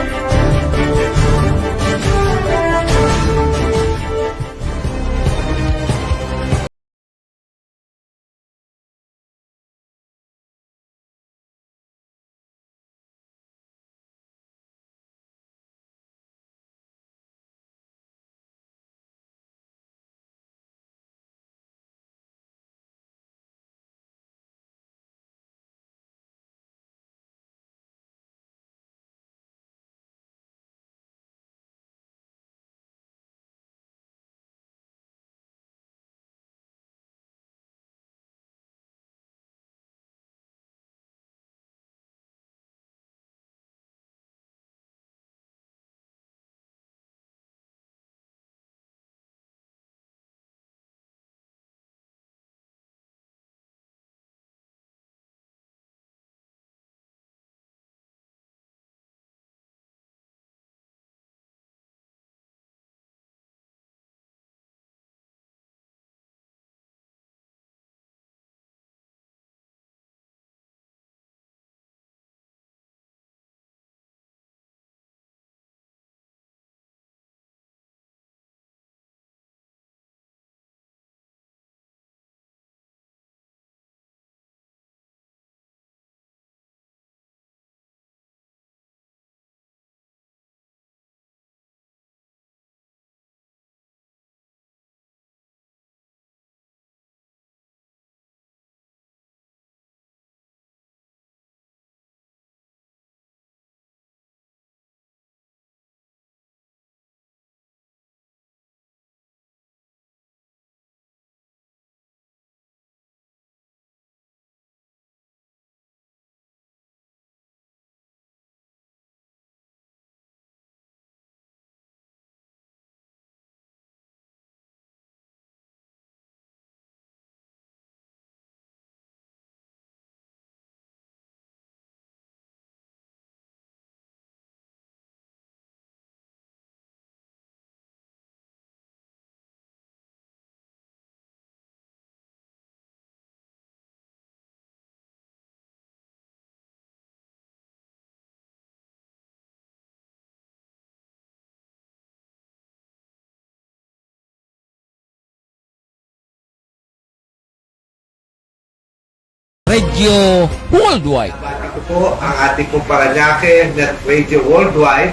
Speaker 1: Radio Worldwide.
Speaker 9: Ito po ang ating pong Paranaque Net Radio Worldwide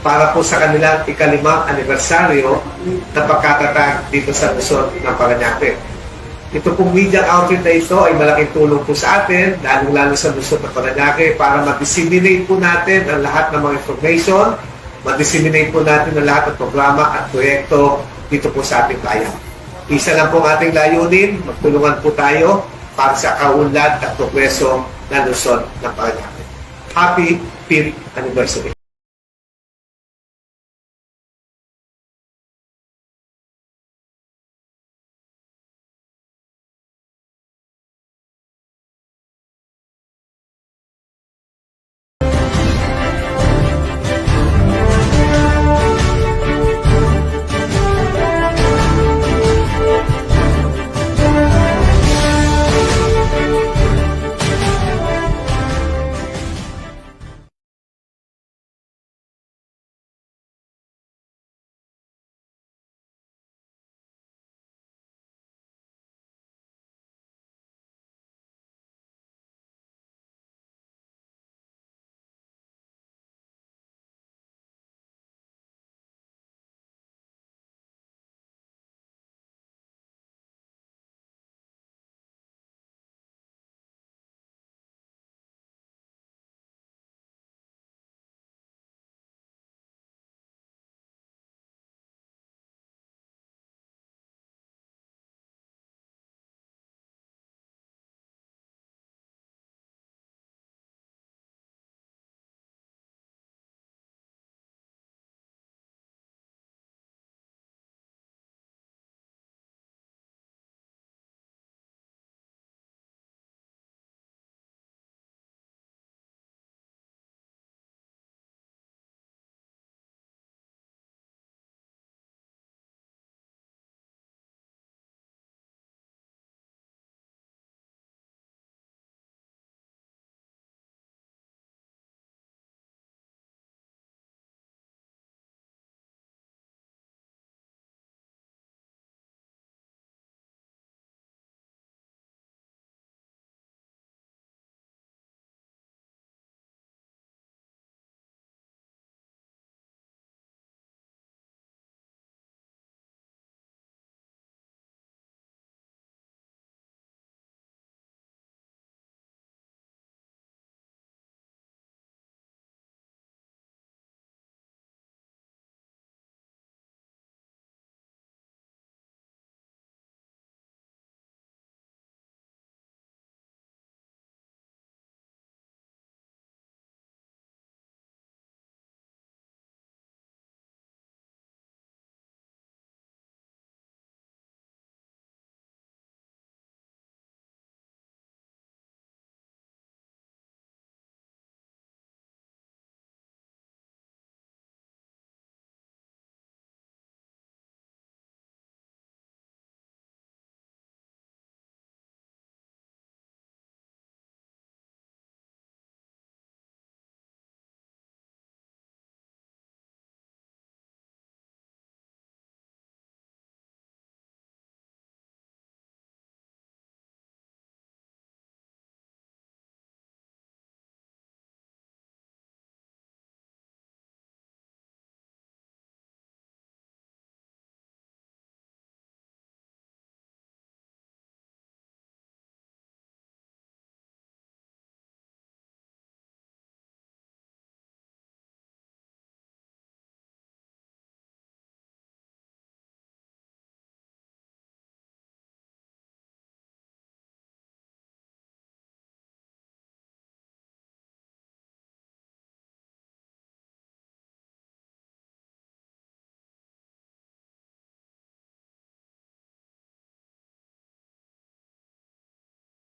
Speaker 9: para po sa kanilang ika-5 anibersaryo na pagkatatag dito sa Luzon ng Paranaque. Ito pong media outlet na ito ay malaking tulong po sa atin, lalong-lalo sa Luzon ng Paranaque, para ma-disseminate po natin ang lahat ng mga information, ma-disseminate po natin ang lahat ng programa at proyekto dito po sa ating bayan. Isa lang po ang ating layunin, magtulungan po tayo para sa kaunlad at progreso ng Luzon ng Paranaque. Happy 5th anniversary!